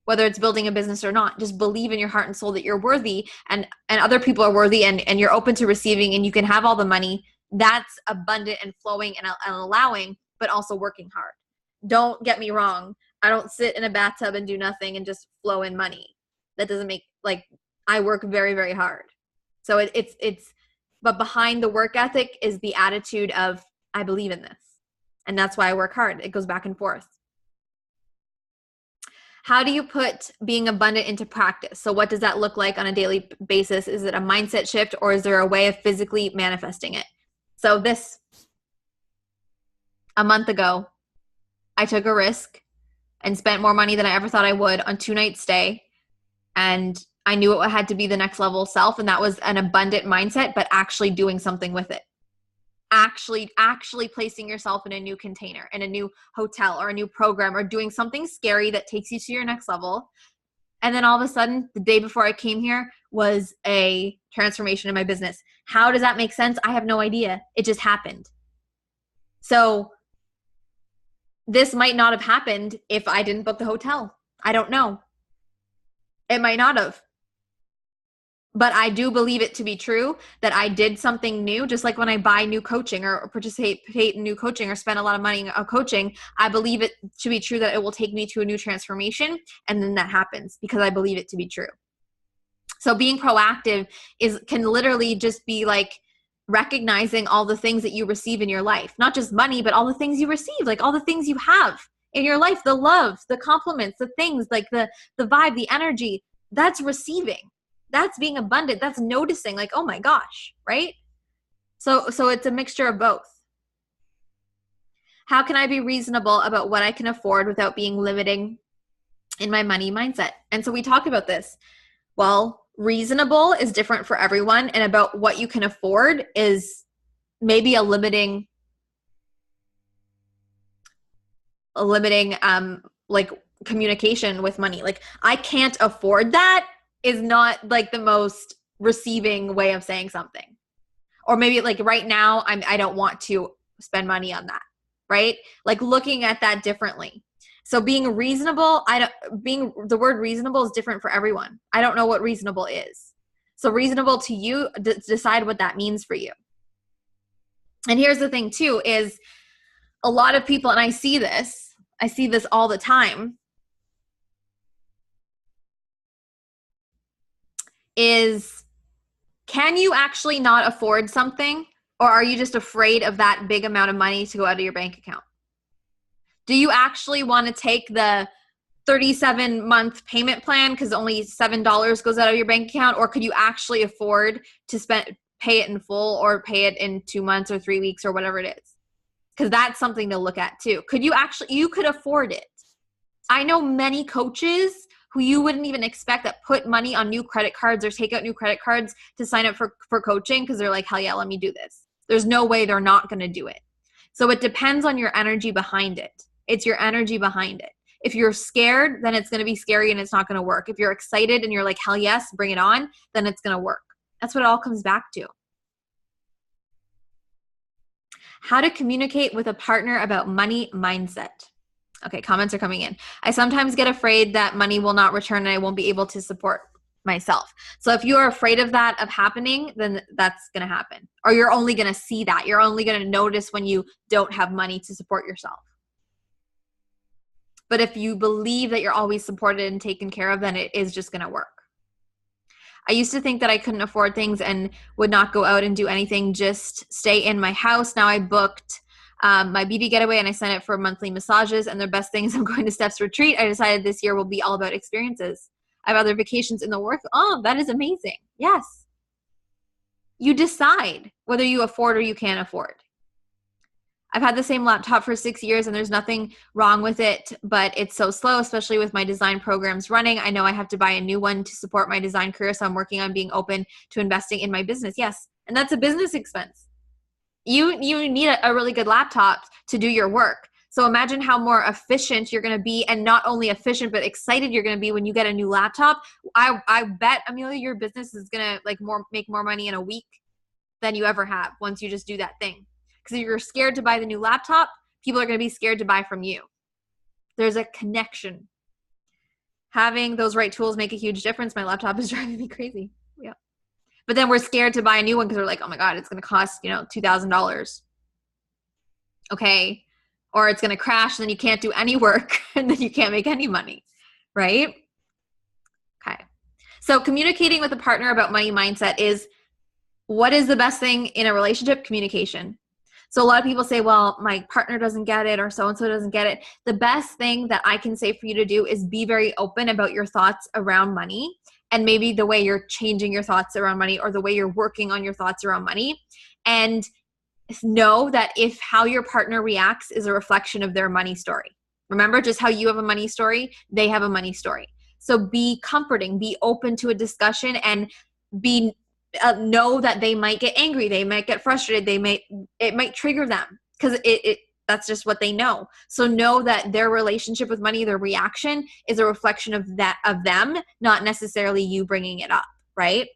Whether it's building a business or not, just believe in your heart and soul that you're worthy and other people are worthy and you're open to receiving and you can have all the money. That's abundant and flowing and allowing, but also working hard. Don't get me wrong. I don't sit in a bathtub and do nothing and just flow in money. That doesn't make, I work very, very hard. So but behind the work ethic is the attitude of, I believe in this. And that's why I work hard. It goes back and forth. How do you put being abundant into practice? So what does that look like on a daily basis? Is it a mindset shift or is there a way of physically manifesting it? So a month ago, I took a risk and spent more money than I ever thought I would on 2-night stay. And I knew it had to be the next level self. And that was an abundant mindset, but actually doing something with it. Actually placing yourself in a new container, in a new hotel or a new program, or doing something scary that takes you to your next level. And then all of a sudden, the day before I came here was a transformation in my business. How does that make sense? I have no idea. It just happened. So this might not have happened if I didn't book the hotel. I don't know. It might not have. But I do believe it to be true that I did something new, just like when I buy new coaching or participate in new coaching or spend a lot of money on coaching. I believe it to be true that it will take me to a new transformation. And then that happens because I believe it to be true. So being proactive can literally just be like recognizing all the things that you receive in your life, not just money, but all the things you receive, like all the things you have in your life, the love, the compliments, the things like the vibe, the energy. That's receiving. That's being abundant. That's noticing like, oh my gosh, right? So it's a mixture of both. How can I be reasonable about what I can afford without being limiting in my money mindset? And so we talked about this. Well, reasonable is different for everyone, and about what you can afford is maybe a limiting like communication with money. Like, I can't afford that is not like the most receiving way of saying something. Or maybe like right now I don't want to spend money on that, right? Like looking at that differently. So being reasonable, the word reasonable is different for everyone. I don't know what reasonable is. So reasonable to you, decide what that means for you. And here's the thing too, is a lot of people, and I see this all the time, is can you actually not afford something, or are you just afraid of that big amount of money to go out of your bank account? Do you actually want to take the 37-month payment plan because only $7 goes out of your bank account, or could you actually afford to pay it in full, or pay it in 2 months or 3 weeks or whatever it is? Because that's something to look at too. You could afford it. I know many coaches who you wouldn't even expect that put money on new credit cards or take out new credit cards to sign up for coaching because they're like, hell yeah, let me do this. There's no way they're not going to do it. So it depends on your energy behind it. It's your energy behind it. If you're scared, then it's going to be scary and it's not going to work. If you're excited and you're like, hell yes, bring it on, then it's going to work. That's what it all comes back to. How to communicate with a partner about money mindset. Okay, comments are coming in. I sometimes get afraid that money will not return and I won't be able to support myself. So if you are afraid of that happening, then that's going to happen. Or you're only going to see that. You're only going to notice when you don't have money to support yourself. But if you believe that you're always supported and taken care of, then it is just going to work. I used to think that I couldn't afford things and would not go out and do anything, just stay in my house. Now I booked my beauty getaway and I signed up for monthly massages, and the best thing is I'm going to Steps Retreat. I decided this year will be all about experiences. I have other vacations in the works. Oh, that is amazing. Yes. You decide whether you afford or you can't afford. I've had the same laptop for 6 years and there's nothing wrong with it, but it's so slow, especially with my design programs running. I know I have to buy a new one to support my design career, so I'm working on being open to investing in my business. Yes, and that's a business expense. You need a really good laptop to do your work. So imagine how more efficient you're going to be, and not only efficient, but excited you're going to be when you get a new laptop. I bet, Amelia, your business is going to make more money in a week than you ever have once you just do that thing. Because if you're scared to buy the new laptop, people are going to be scared to buy from you. There's a connection. Having those right tools make a huge difference. My laptop is driving me crazy. Yeah. But then we're scared to buy a new one because we're like, oh my God, it's going to cost, $2,000. Okay. Or it's going to crash and then you can't do any work and then you can't make any money. Right? Okay. So communicating with a partner about money mindset is, what is the best thing in a relationship? Communication. So a lot of people say, well, my partner doesn't get it or so-and-so doesn't get it. The best thing that I can say for you to do is be very open about your thoughts around money, and maybe the way you're changing your thoughts around money, or the way you're working on your thoughts around money. And know that if how your partner reacts is a reflection of their money story. Remember, just how you have a money story, they have a money story. So be comforting, be open to a discussion, and know that they might get angry, they might get frustrated, it might trigger them because that's just what they know. So know that their relationship with money, their reaction, is a reflection of them, not necessarily you bringing it up, right?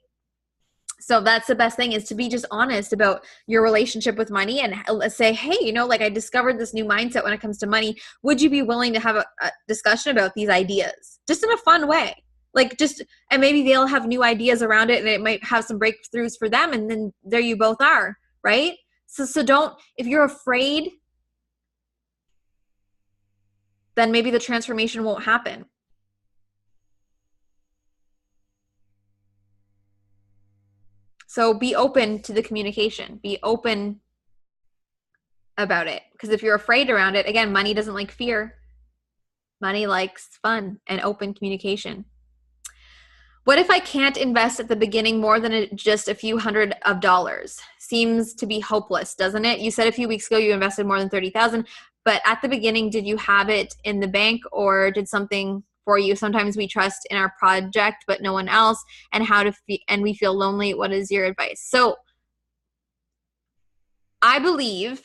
So that's the best thing, is to be just honest about your relationship with money, and say, hey, I discovered this new mindset when it comes to money. Would you be willing to have a discussion about these ideas, just in a fun way? And maybe they'll have new ideas around it, and it might have some breakthroughs for them, and then there you both are, right? So don't, if you're afraid, then maybe the transformation won't happen. So be open to the communication, be open about it. Because if you're afraid around it, again, money doesn't like fear. Money likes fun and open communication. What if I can't invest at the beginning more than just a few hundred of dollars? Seems to be hopeless, doesn't it? You said a few weeks ago you invested more than $30,000, but at the beginning, did you have it in the bank, or did something for you? Sometimes we trust in our project, but no one else, and and we feel lonely. What is your advice? So I believe,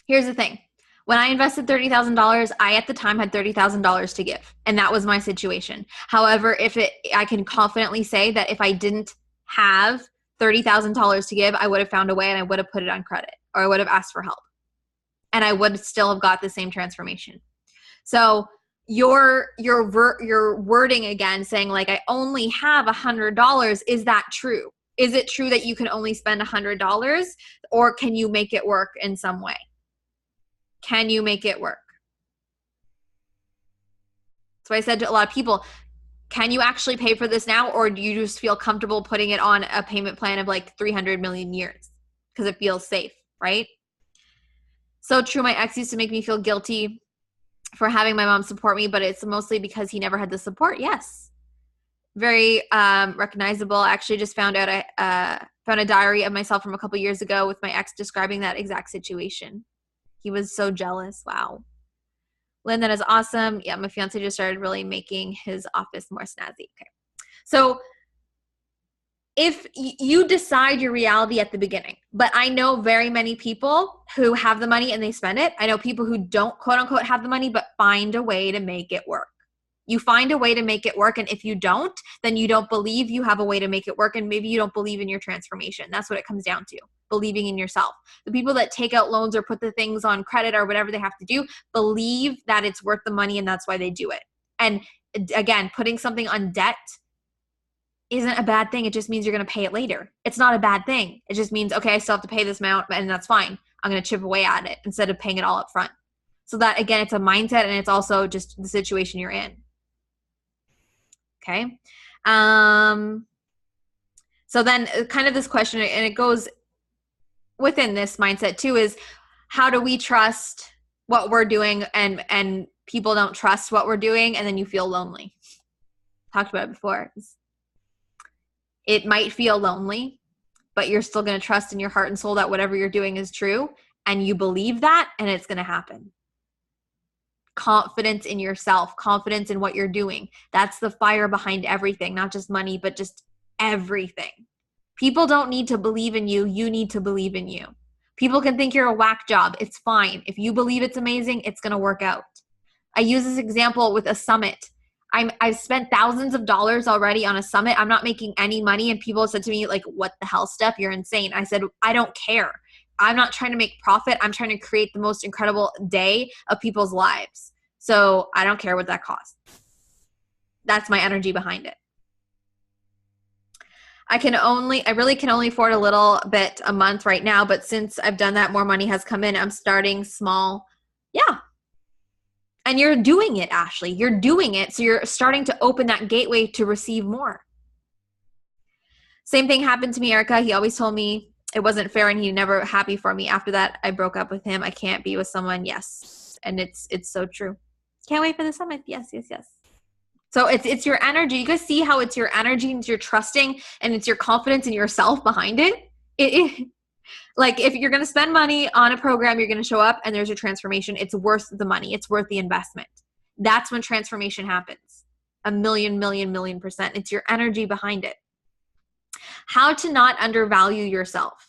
here's the thing. When I invested $30,000, I at the time had $30,000 to give, and that was my situation. However, I can confidently say that if I didn't have $30,000 to give, I would have found a way and I would have put it on credit, or I would have asked for help. And I would still have got the same transformation. So your wording again, saying like, I only have $100, is that true? Is it true that you can only spend $100, or can you make it work in some way? Can you make it work? So I said to a lot of people, can you actually pay for this now, or do you just feel comfortable putting it on a payment plan of like 300 million years because it feels safe, right? So true. My ex used to make me feel guilty for having my mom support me, but it's mostly because he never had the support. Yes. Very recognizable. I actually just found out I found a diary of myself from a couple years ago with my ex describing that exact situation. He was so jealous. Wow. Lynn, that is awesome. Yeah, my fiance just started really making his office more snazzy. Okay. So if you decide your reality at the beginning, but I know very many people who have the money and they spend it. I know people who don't, quote unquote, have the money, but find a way to make it work. You find a way to make it work. And if you don't, then you don't believe you have a way to make it work. And maybe you don't believe in your transformation. That's what it comes down to, believing in yourself. The people that take out loans or put the things on credit or whatever they have to do, believe that it's worth the money and that's why they do it. And again, putting something on debt isn't a bad thing. It just means you're going to pay it later. It's not a bad thing. It just means, okay, I still have to pay this amount and that's fine. I'm going to chip away at it instead of paying it all up front. So that, again, it's a mindset and it's also just the situation you're in. Okay. So then kind of this question, and it goes within this mindset too, is how do we trust what we're doing and people don't trust what we're doing, and then you feel lonely. Talked about it before. It might feel lonely, but you're still going to trust in your heart and soul that whatever you're doing is true, and you believe that, and it's going to happen. Confidence in yourself, confidence in what you're doing. That's the fire behind everything, not just money, but just everything. People don't need to believe in you. You need to believe in you. People can think you're a whack job. It's fine. If you believe it's amazing, it's going to work out. I use this example with a summit. I've spent thousands of dollars already on a summit. I'm not making any money. And people said to me, like, what the hell, Steph? You're insane. I said, I don't care. I'm not trying to make profit. I'm trying to create the most incredible day of people's lives. So I don't care what that costs. That's my energy behind it. I really can only afford a little bit a month right now, but since I've done that, more money has come in. I'm starting small. Yeah. And you're doing it, Ashley. You're doing it. So you're starting to open that gateway to receive more. Same thing happened to me, Erica. He always told me it wasn't fair and he never happy for me. After that, I broke up with him. I can't be with someone. Yes. And it's so true. Can't wait for the summit. Yes, yes, yes. So it's your energy. You guys see how it's your energy, it's your trusting, and it's your confidence in yourself behind it. Like if you're going to spend money on a program, you're going to show up and there's your transformation. It's worth the money. It's worth the investment. That's when transformation happens. A million %. It's your energy behind it. How to not undervalue yourself.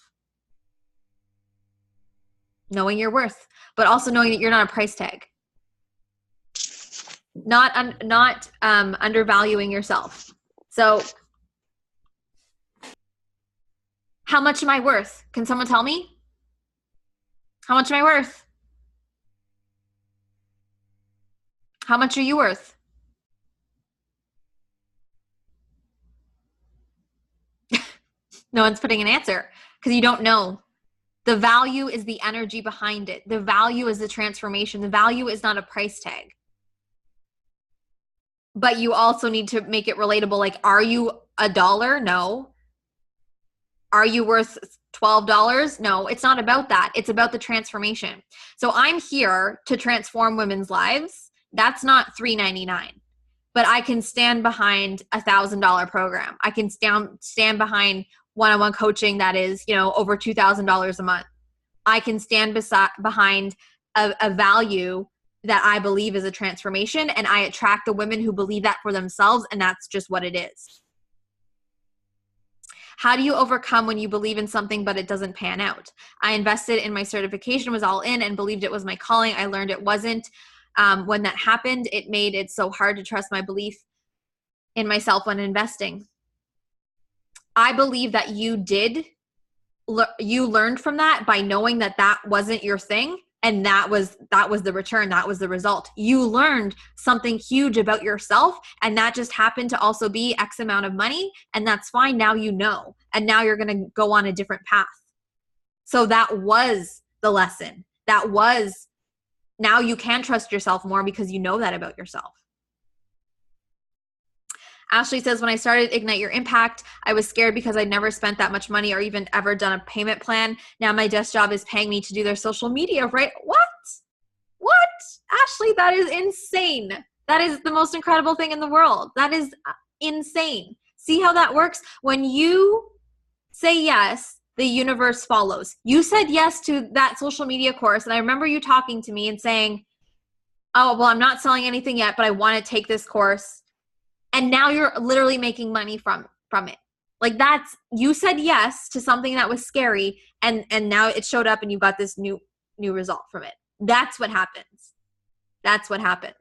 Knowing your worth, but also knowing that you're not a price tag. Not undervaluing yourself. So how much am I worth? Can someone tell me? How much am I worth? How much are you worth? No one's putting an answer because you don't know. The value is the energy behind it. The value is the transformation. The value is not a price tag. But you also need to make it relatable. Like, are you $1? No. Are you worth $12? No, it's not about that. It's about the transformation. So I'm here to transform women's lives. That's not $3.99. But I can stand behind $1,000 program. I can stand behind one-on-one coaching that is, over $2,000 a month. I can stand behind a value that I believe is a transformation, and I attract the women who believe that for themselves, and that's just what it is. How do you overcome when you believe in something but it doesn't pan out? I invested in my certification, was all in, and believed it was my calling. I learned it wasn't. When that happened, it made it so hard to trust my belief in myself when investing. I believe that you learned from that by knowing that that wasn't your thing. And that was the return. That was the result. You learned something huge about yourself, and that just happened to also be X amount of money, and that's fine. Now you know, and now you're going to go on a different path. So that was the lesson. Now you can trust yourself more because you know that about yourself. Ashley says, when I started Ignite Your Impact, I was scared because I'd never spent that much money or even ever done a payment plan. Now my desk job is paying me to do their social media, right? What? Ashley, that is insane. That is the most incredible thing in the world. That is insane. See how that works? When you say yes, the universe follows. You said yes to that social media course, and I remember you talking to me and saying, oh, well, I'm not selling anything yet, but I want to take this course. And now you're literally making money from it. Like you said yes to something that was scary, and now it showed up and you got this new result from it. That's what happens. That's what happens.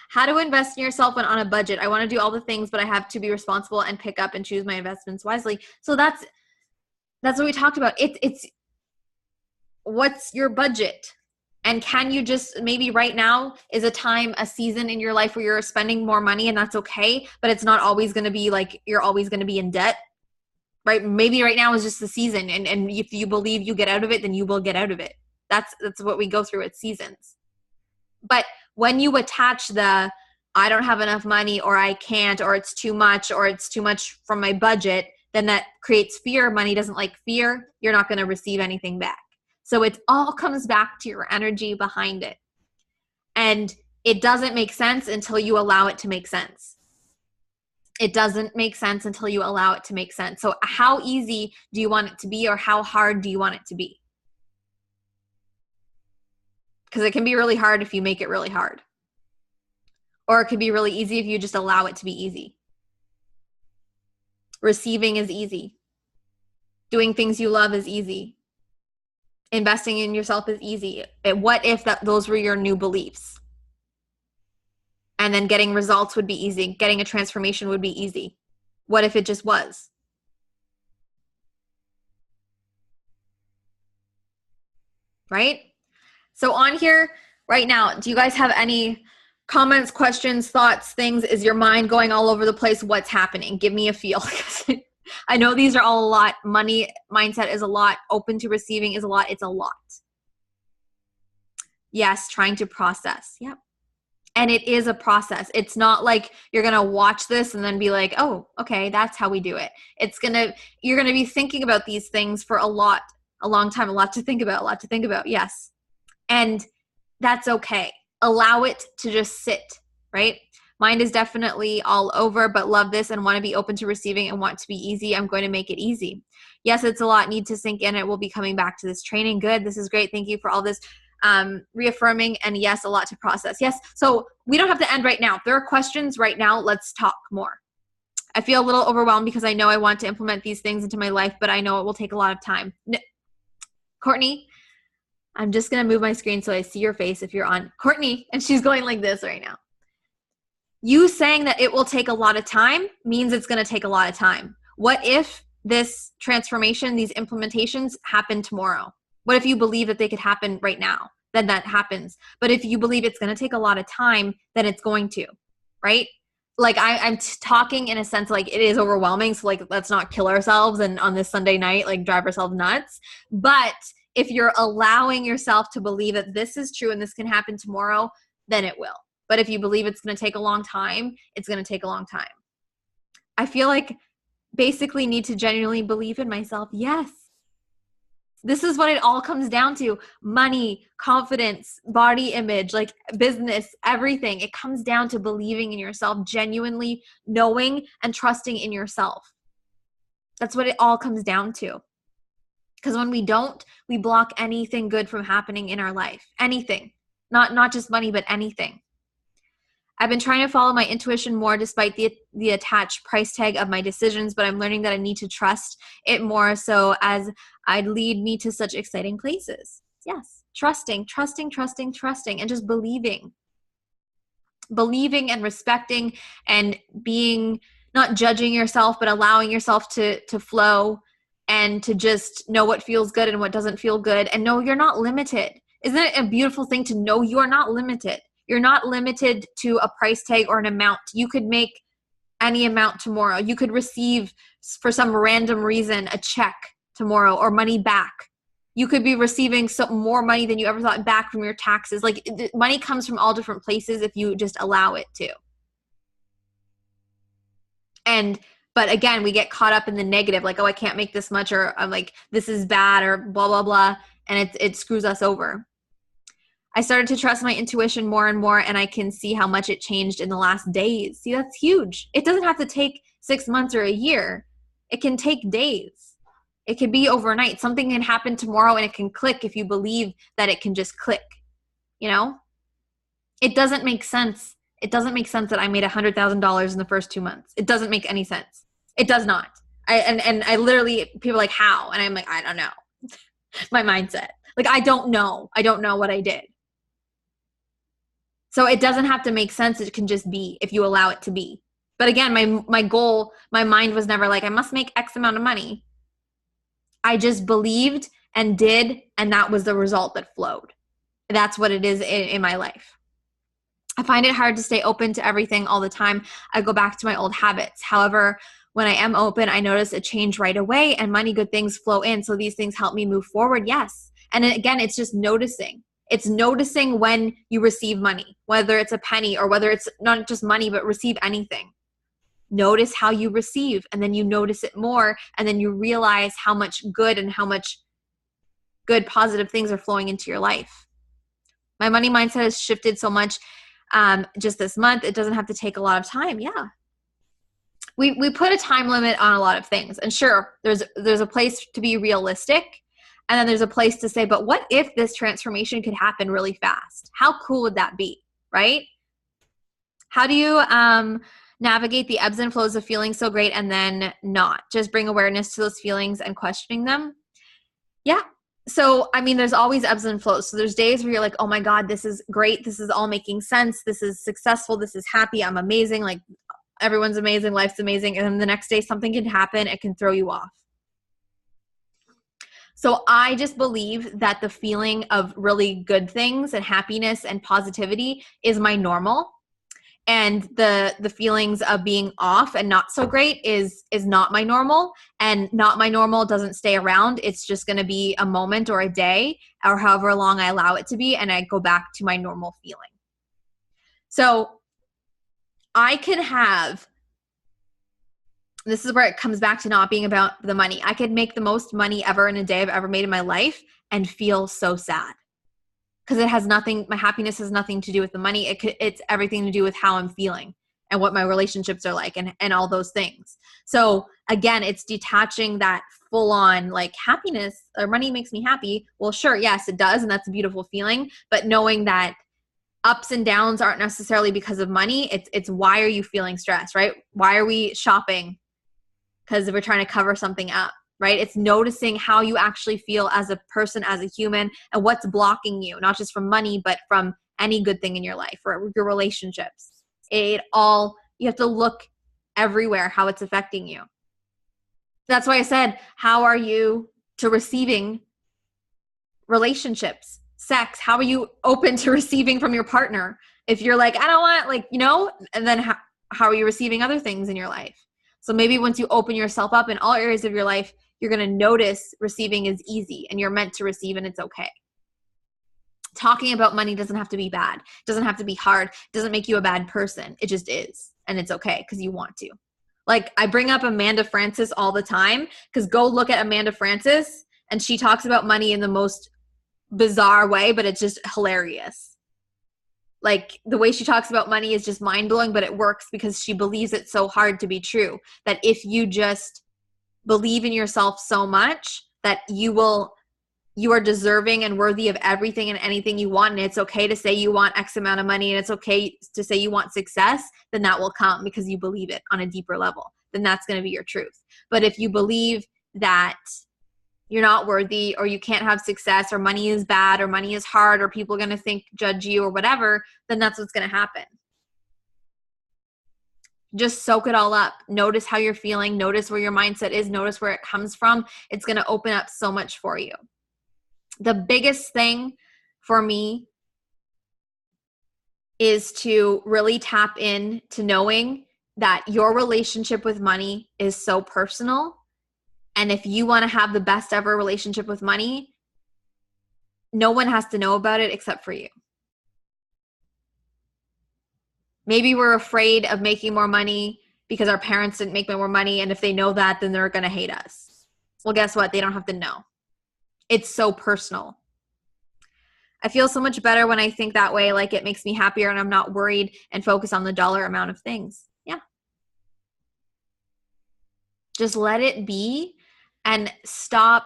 How to invest in yourself when on a budget. I want to do all the things, but I have to be responsible and pick up and choose my investments wisely. So that's what we talked about. It's what's your budget? And can you just, maybe right now is a season in your life where you're spending more money, and that's okay, but it's not always going to be like you're always going to be in debt, right? Maybe right now is just the season, and if you believe you get out of it, then you will get out of it. That's what we go through at seasons. But when you attach I don't have enough money, or I can't, or it's too much from my budget, then that creates fear. Money doesn't like fear. You're not going to receive anything back. So it all comes back to your energy behind it. And it doesn't make sense until you allow it to make sense. It doesn't make sense until you allow it to make sense. So how easy do you want it to be, or how hard do you want it to be? Because it can be really hard if you make it really hard. Or it could be really easy if you just allow it to be easy. Receiving is easy. Doing things you love is easy. Investing in yourself is easy. What if those were your new beliefs? And then getting results would be easy. Getting a transformation would be easy. What if it just was? Right? So on here right now, do you guys have any comments, questions, thoughts, things? Is your mind going all over the place? What's happening? Give me a feel. I know these are all a lot. Money mindset is a lot. Open to receiving is a lot. It's a lot. Yes, trying to process. Yep. And it is a process. It's not like you're going to watch this and then be like, oh, okay, that's how we do it. You're going to be thinking about these things for a long time, a lot to think about. Yes. And that's okay. Allow it to just sit, right? Mine is definitely all over, but love this and want to be open to receiving and want to be easy. I'm going to make it easy. Yes, it's a lot. Need to sink in. It will be coming back to this training. Good. This is great. Thank you for all this reaffirming. And yes, a lot to process. Yes. So we don't have to end right now. If there are questions right now, let's talk more. I feel a little overwhelmed because I know I want to implement these things into my life, but I know it will take a lot of time. Courtney, I'm just going to move my screen so I see your face if you're on. Courtney, and she's going like this right now. You saying that it will take a lot of time means it's going to take a lot of time. What if this transformation, these implementations happen tomorrow? What if you believe that they could happen right now? Then that happens. But if you believe it's going to take a lot of time, then it's going to, right? Like I'm talking in a sense like it is overwhelming. So like, let's not kill ourselves and on this Sunday night, like drive ourselves nuts. But if you're allowing yourself to believe that this is true and this can happen tomorrow, then it will. But if you believe it's going to take a long time, it's going to take a long time. I feel like basically need to genuinely believe in myself. Yes. This is what it all comes down to. Money, confidence, body image, like business, everything. It comes down to believing in yourself, genuinely knowing and trusting in yourself. That's what it all comes down to. Because when we don't, we block anything good from happening in our life. Anything. Not just money, but anything. I've been trying to follow my intuition more despite the attached price tag of my decisions, but I'm learning that I need to trust it more so as I'd lead me to such exciting places. Yes, trusting, and just believing and respecting and being not judging yourself, but allowing yourself to flow and to just know what feels good and what doesn't feel good, and know you're not limited. Isn't it a beautiful thing to know you are not limited? You're not limited to a price tag or an amount. You could make any amount tomorrow. You could receive, for some random reason, a check tomorrow or money back. You could be receiving some more money than you ever thought back from your taxes. Like, money comes from all different places if you just allow it to. But again, we get caught up in the negative, like, oh, I can't make this much, or I'm like, this is bad, or blah, blah, blah. And it screws us over. I started to trust my intuition more and more, and I can see how much it changed in the last days. See, that's huge. It doesn't have to take 6 months or a year. It can take days. It could be overnight. Something can happen tomorrow and it can click if you believe that it can just click, you know? It doesn't make sense. It doesn't make sense that I made $100,000 in the first 2 months. It doesn't make any sense. It does not. I literally, people are like, how? And I'm like, I don't know. My mindset. Like, I don't know. I don't know what I did. So it doesn't have to make sense. It can just be if you allow it to be. But again, my goal, my mind was never like, I must make X amount of money. I just believed and did, and that was the result that flowed. That's what it is in my life. I find it hard to stay open to everything all the time. I go back to my old habits. However, when I am open, I notice a change right away, and money, good things flow in. So these things help me move forward. Yes. And again, it's just noticing. It's noticing when you receive money, whether it's a penny or whether it's not just money, but receive anything. Notice how you receive, and then you notice it more, and then you realize how much good and how much good positive things are flowing into your life. My money mindset has shifted so much just this month. It doesn't have to take a lot of time. Yeah. We put a time limit on a lot of things, and sure, there's a place to be realistic, and then there's a place to say, but what if this transformation could happen really fast? How cool would that be, right? How do you navigate the ebbs and flows of feeling so great and then not? Just bring awareness to those feelings and questioning them. Yeah. So, I mean, there's always ebbs and flows. So there's days where you're like, oh my God, this is great. This is all making sense. This is successful. This is happy. I'm amazing. Like, everyone's amazing. Life's amazing. And then the next day something can happen. It can throw you off. So I just believe that the feeling of really good things and happiness and positivity is my normal. And the feelings of being off and not so great is not my normal. And not my normal doesn't stay around. It's just going to be a moment or a day or however long I allow it to be. And I go back to my normal feeling. So I can have, this is where it comes back to not being about the money. I could make the most money ever in a day I've ever made in my life and feel so sad. Because it has nothing, my happiness has nothing to do with the money. It's everything to do with how I'm feeling and what my relationships are like and all those things. So again, it's detaching that full on like happiness or money makes me happy. Well, sure, yes, it does. And that's a beautiful feeling. But knowing that ups and downs aren't necessarily because of money. It's why are you feeling stressed, right? Why are we shopping? Because we're trying to cover something up. Right? It's noticing how you actually feel as a person, as a human, and what's blocking you, not just from money, but from any good thing in your life or your relationships. You have to look everywhere how it's affecting you. That's why I said, how are you to receiving relationships, sex? How are you open to receiving from your partner? If you're like, I don't want, and then how are you receiving other things in your life? So maybe once you open yourself up in all areas of your life, you're going to notice receiving is easy and you're meant to receive and it's okay. Talking about money doesn't have to be bad. It doesn't have to be hard. It doesn't make you a bad person. It just is. And it's okay because you want to. Like I bring up Amanda Frances all the time because go look at Amanda Frances and she talks about money in the most bizarre way, but it's just hilarious. Like the way she talks about money is just mind-blowing, but it works because she believes it so hard to be true that if you just believe in yourself so much that you are deserving and worthy of everything and anything you want, and it's okay to say you want X amount of money and it's okay to say you want success, then that will come because you believe it on a deeper level. Then that's going to be your truth. But if you believe that you're not worthy or you can't have success or money is bad or money is hard or people are going to judge you or whatever, then that's what's going to happen. Just soak it all up. Notice how you're feeling. Notice where your mindset is. Notice where it comes from. It's going to open up so much for you. The biggest thing for me is to really tap in to knowing that your relationship with money is so personal. And if you want to have the best ever relationship with money, no one has to know about it except for you. Maybe we're afraid of making more money because our parents didn't make more money. And if they know that, then they're going to hate us. Well, guess what? They don't have to know. It's so personal. I feel so much better when I think that way. Like, it makes me happier and I'm not worried and focused on the dollar amount of things. Yeah. Just let it be and stop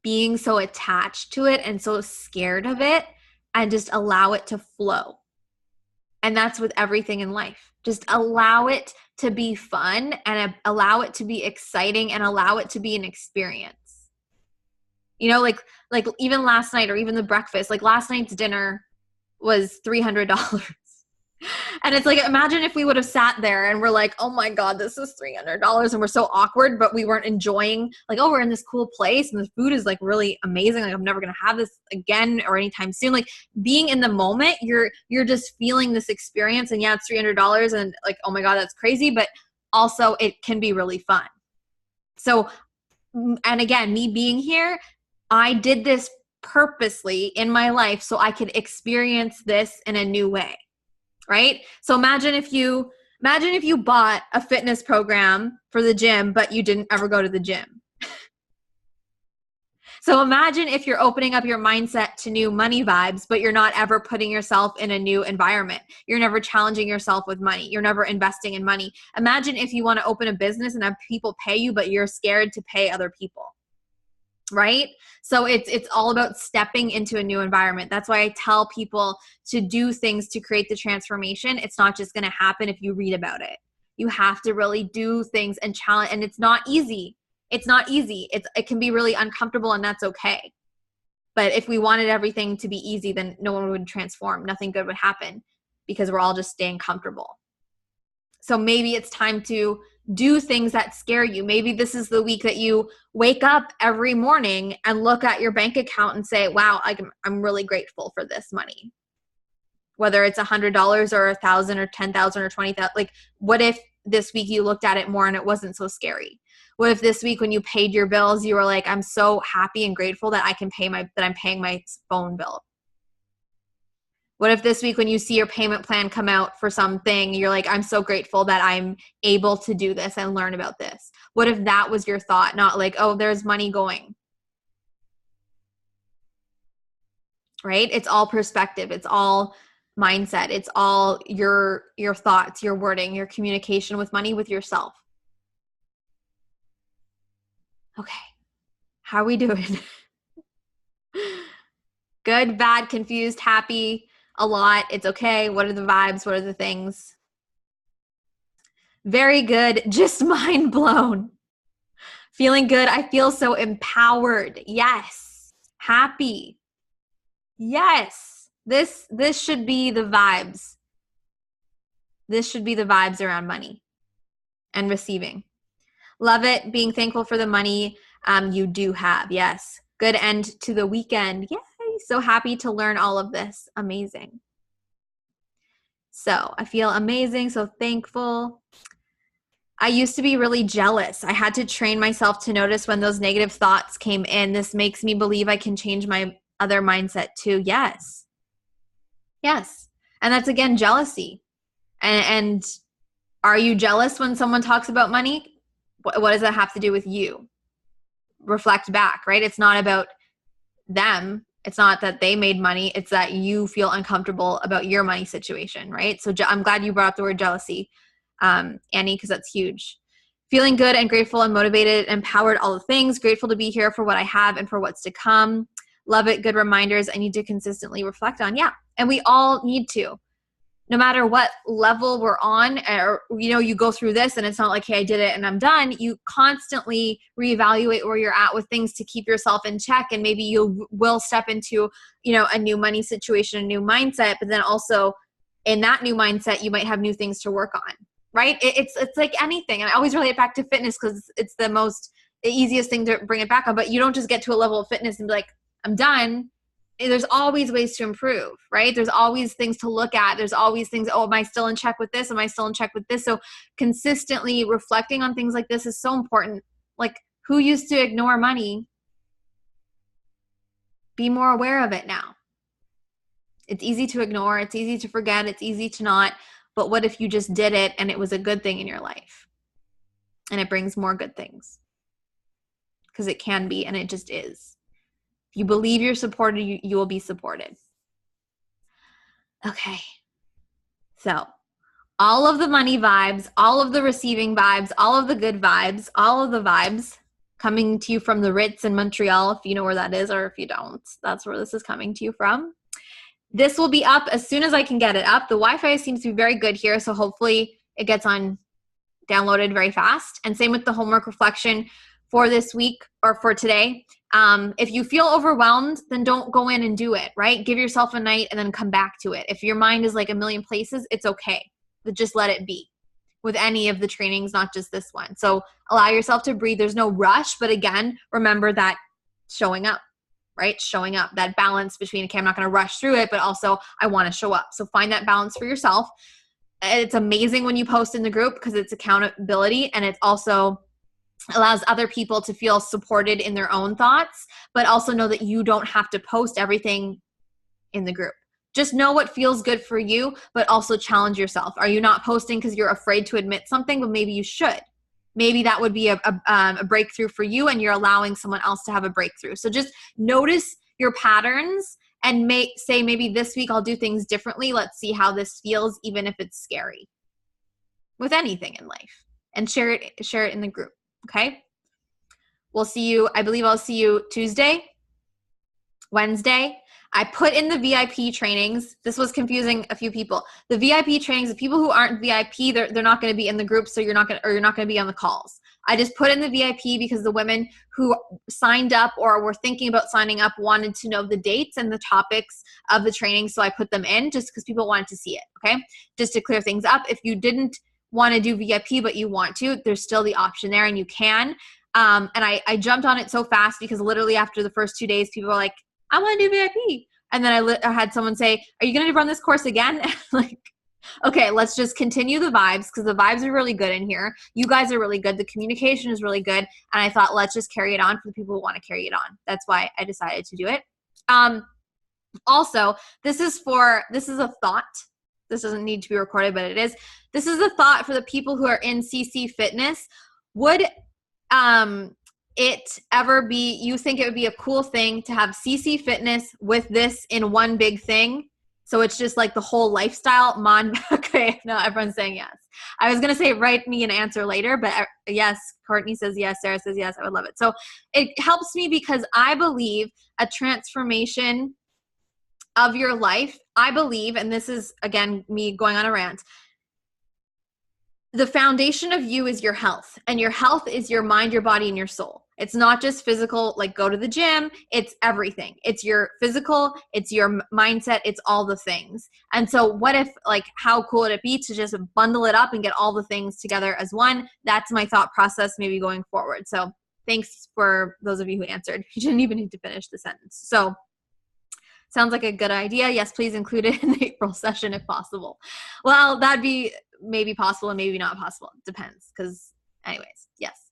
being so attached to it and so scared of it, and just allow it to flow. And that's with everything in life. Just allow it to be fun and allow it to be exciting and allow it to be an experience. You know, like even last night, or even the breakfast, like last night's dinner was $300. And it's like, imagine if we would have sat there and we're like, oh my God, this is $300, and we're so awkward, but we weren't enjoying, like, oh, we're in this cool place and the food is like really amazing. Like, I'm never going to have this again or anytime soon. Like, being in the moment, you're just feeling this experience, and yeah, it's $300 and like, oh my God, that's crazy. But also it can be really fun. So, and again, me being here, I did this purposely in my life so I could experience this in a new way. Right? So imagine if you bought a fitness program for the gym, but you didn't ever go to the gym. So imagine if you're opening up your mindset to new money vibes, but you're not ever putting yourself in a new environment. You're never challenging yourself with money. You're never investing in money. Imagine if you want to open a business and have people pay you, but you're scared to pay other people. Right? So it's all about stepping into a new environment. That's why I tell people to do things to create the transformation. It's not just going to happen if you read about it. You have to really do things and challenge. And it's not easy. It's not easy. It can be really uncomfortable, and that's okay. But if we wanted everything to be easy, then no one would transform. Nothing good would happen because we're all just staying comfortable. So maybe it's time to do things that scare you. Maybe this is the week that you wake up every morning and look at your bank account and say, wow, I'm really grateful for this money. Whether it's $100 or $1,000 or $10,000 or $20,000. Like, what if this week you looked at it more and it wasn't so scary? What if this week when you paid your bills, you were like, I'm so happy and grateful that I'm paying my phone bill? What if this week when you see your payment plan come out for something, you're like, I'm so grateful that I'm able to do this and learn about this? What if that was your thought? Not like, oh, there's money going. Right? It's all perspective. It's all mindset. It's all your thoughts, your wording, your communication with money, with yourself. Okay. How are we doing? Good, bad, confused, happy? A lot. It's okay. What are the vibes? What are the things? Very good. Just mind blown. Feeling good. I feel so empowered. Yes. Happy. Yes. This should be the vibes. This should be the vibes around money and receiving. Love it. Being thankful for the money you do have. Yes. Good end to the weekend. Yay. So happy to learn all of this. Amazing. So I feel amazing. So thankful. I used to be really jealous. I had to train myself to notice when those negative thoughts came in. This makes me believe I can change my other mindset too. Yes. Yes. And that's, again, jealousy. And are you jealous when someone talks about money? What does that have to do with you? Reflect back, right? It's not about them. It's not that they made money. It's that you feel uncomfortable about your money situation, right? So I'm glad you brought up the word jealousy, Annie, because that's huge. Feeling good and grateful and motivated, empowered, all the things. Grateful to be here for what I have and for what's to come. Love it. Good reminders I need to consistently reflect on. Yeah. And we all need to. No matter what level we're on, or, you go through this and it's not like, hey, I did it and I'm done. You constantly reevaluate where you're at with things to keep yourself in check. And maybe you will step into, a new money situation, a new mindset, but then also in that new mindset, you might have new things to work on, right? It's like anything. And I always relate it back to fitness because it's the easiest thing to bring it back on. But you don't just get to a level of fitness and be like, I'm done. There's always ways to improve, right? There's always things to look at. There's always things, oh, am I still in check with this? Am I still in check with this? So consistently reflecting on things like this is so important. Like, who used to ignore money? Be more aware of it now. It's easy to ignore. It's easy to forget. It's easy to not. But what if you just did it and it was a good thing in your life? And it brings more good things. Because it can be, and it just is. If you believe you're supported, you will be supported. Okay. So all of the money vibes, all of the receiving vibes, all of the good vibes, all of the vibes coming to you from the Ritz in Montreal, if you know where that is, or if you don't, that's where this is coming to you from. This will be up as soon as I can get it up. The Wi-Fi seems to be very good here, so hopefully it gets downloaded very fast. And same with the homework reflection for this week or for today. If you feel overwhelmed, then don't go in and do it, right? Give yourself a night and then come back to it. If your mind is like a million places, it's okay. But just let it be with any of the trainings, not just this one. So allow yourself to breathe. There's no rush, but again, remember that showing up, right? Showing up, that balance between, okay, I'm not going to rush through it, but also I want to show up. So find that balance for yourself. It's amazing when you post in the group because it's accountability, and it also allows other people to feel supported in their own thoughts, but also know that you don't have to post everything in the group. Just know what feels good for you, but also challenge yourself. Are you not posting because you're afraid to admit something? But maybe you should. Maybe that would be a breakthrough for you, and you're allowing someone else to have a breakthrough. So just notice your patterns and say, maybe this week I'll do things differently. Let's see how this feels, even if it's scary. With anything in life. And share it in the group. Okay? We'll see you, I believe I'll see you Tuesday, Wednesday. I put in the VIP trainings. This was confusing a few people. The VIP trainings, the people who aren't VIP, they're not going to be in the group, so you're not going to be on the calls. I just put in the VIP because the women who signed up or were thinking about signing up wanted to know the dates and the topics of the training, so I put them in just because people wanted to see it, okay? Just to clear things up. If you didn't want to do VIP but you want to, there's still the option there, and you can. And I jumped on it so fast because literally after the first 2 days, people were like, I want to do VIP. And then I had someone say, are you going to run this course again? Like, okay, let's just continue the vibes because the vibes are really good in here. You guys are really good. The communication is really good. And I thought, let's just carry it on for the people who want to carry it on. That's why I decided to do it. Also, this is a thought. This doesn't need to be recorded, but it is. This is a thought for the people who are in CC Fitness. Would it ever be, you think it would be a cool thing to have CC Fitness with this in one big thing? So it's just like the whole lifestyle. Okay, no, everyone's saying yes. I was going to say write me an answer later, but yes, Courtney says yes, Sarah says yes, I would love it. So it helps me because I believe a transformation of your life, I believe, and this is, again, me going on a rant, the foundation of you is your health, and your health is your mind, your body, and your soul. It's not just physical, like go to the gym. It's everything. It's your physical, it's your mindset, it's all the things. And so what if, like, how cool would it be to just bundle it up and get all the things together as one? That's my thought process maybe going forward. So thanks for those of you who answered. You didn't even need to finish the sentence. So sounds like a good idea. Yes, please include it in the April session if possible. Well, that'd be maybe possible and maybe not possible. It depends because anyways, yes.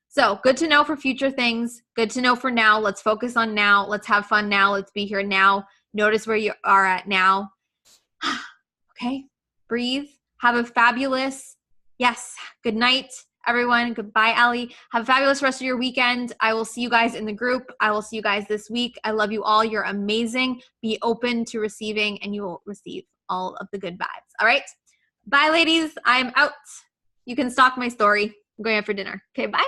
So good to know for future things. Good to know for now. Let's focus on now. Let's have fun now. Let's be here now. Notice where you are at now. Okay, breathe. Have a fabulous, yes, good night, everyone. Goodbye, Allie. Have a fabulous rest of your weekend. I will see you guys in the group. I will see you guys this week. I love you all. You're amazing. Be open to receiving, and you will receive all of the good vibes. All right? Bye, ladies. I'm out. You can stalk my story. I'm going out for dinner. Okay, bye.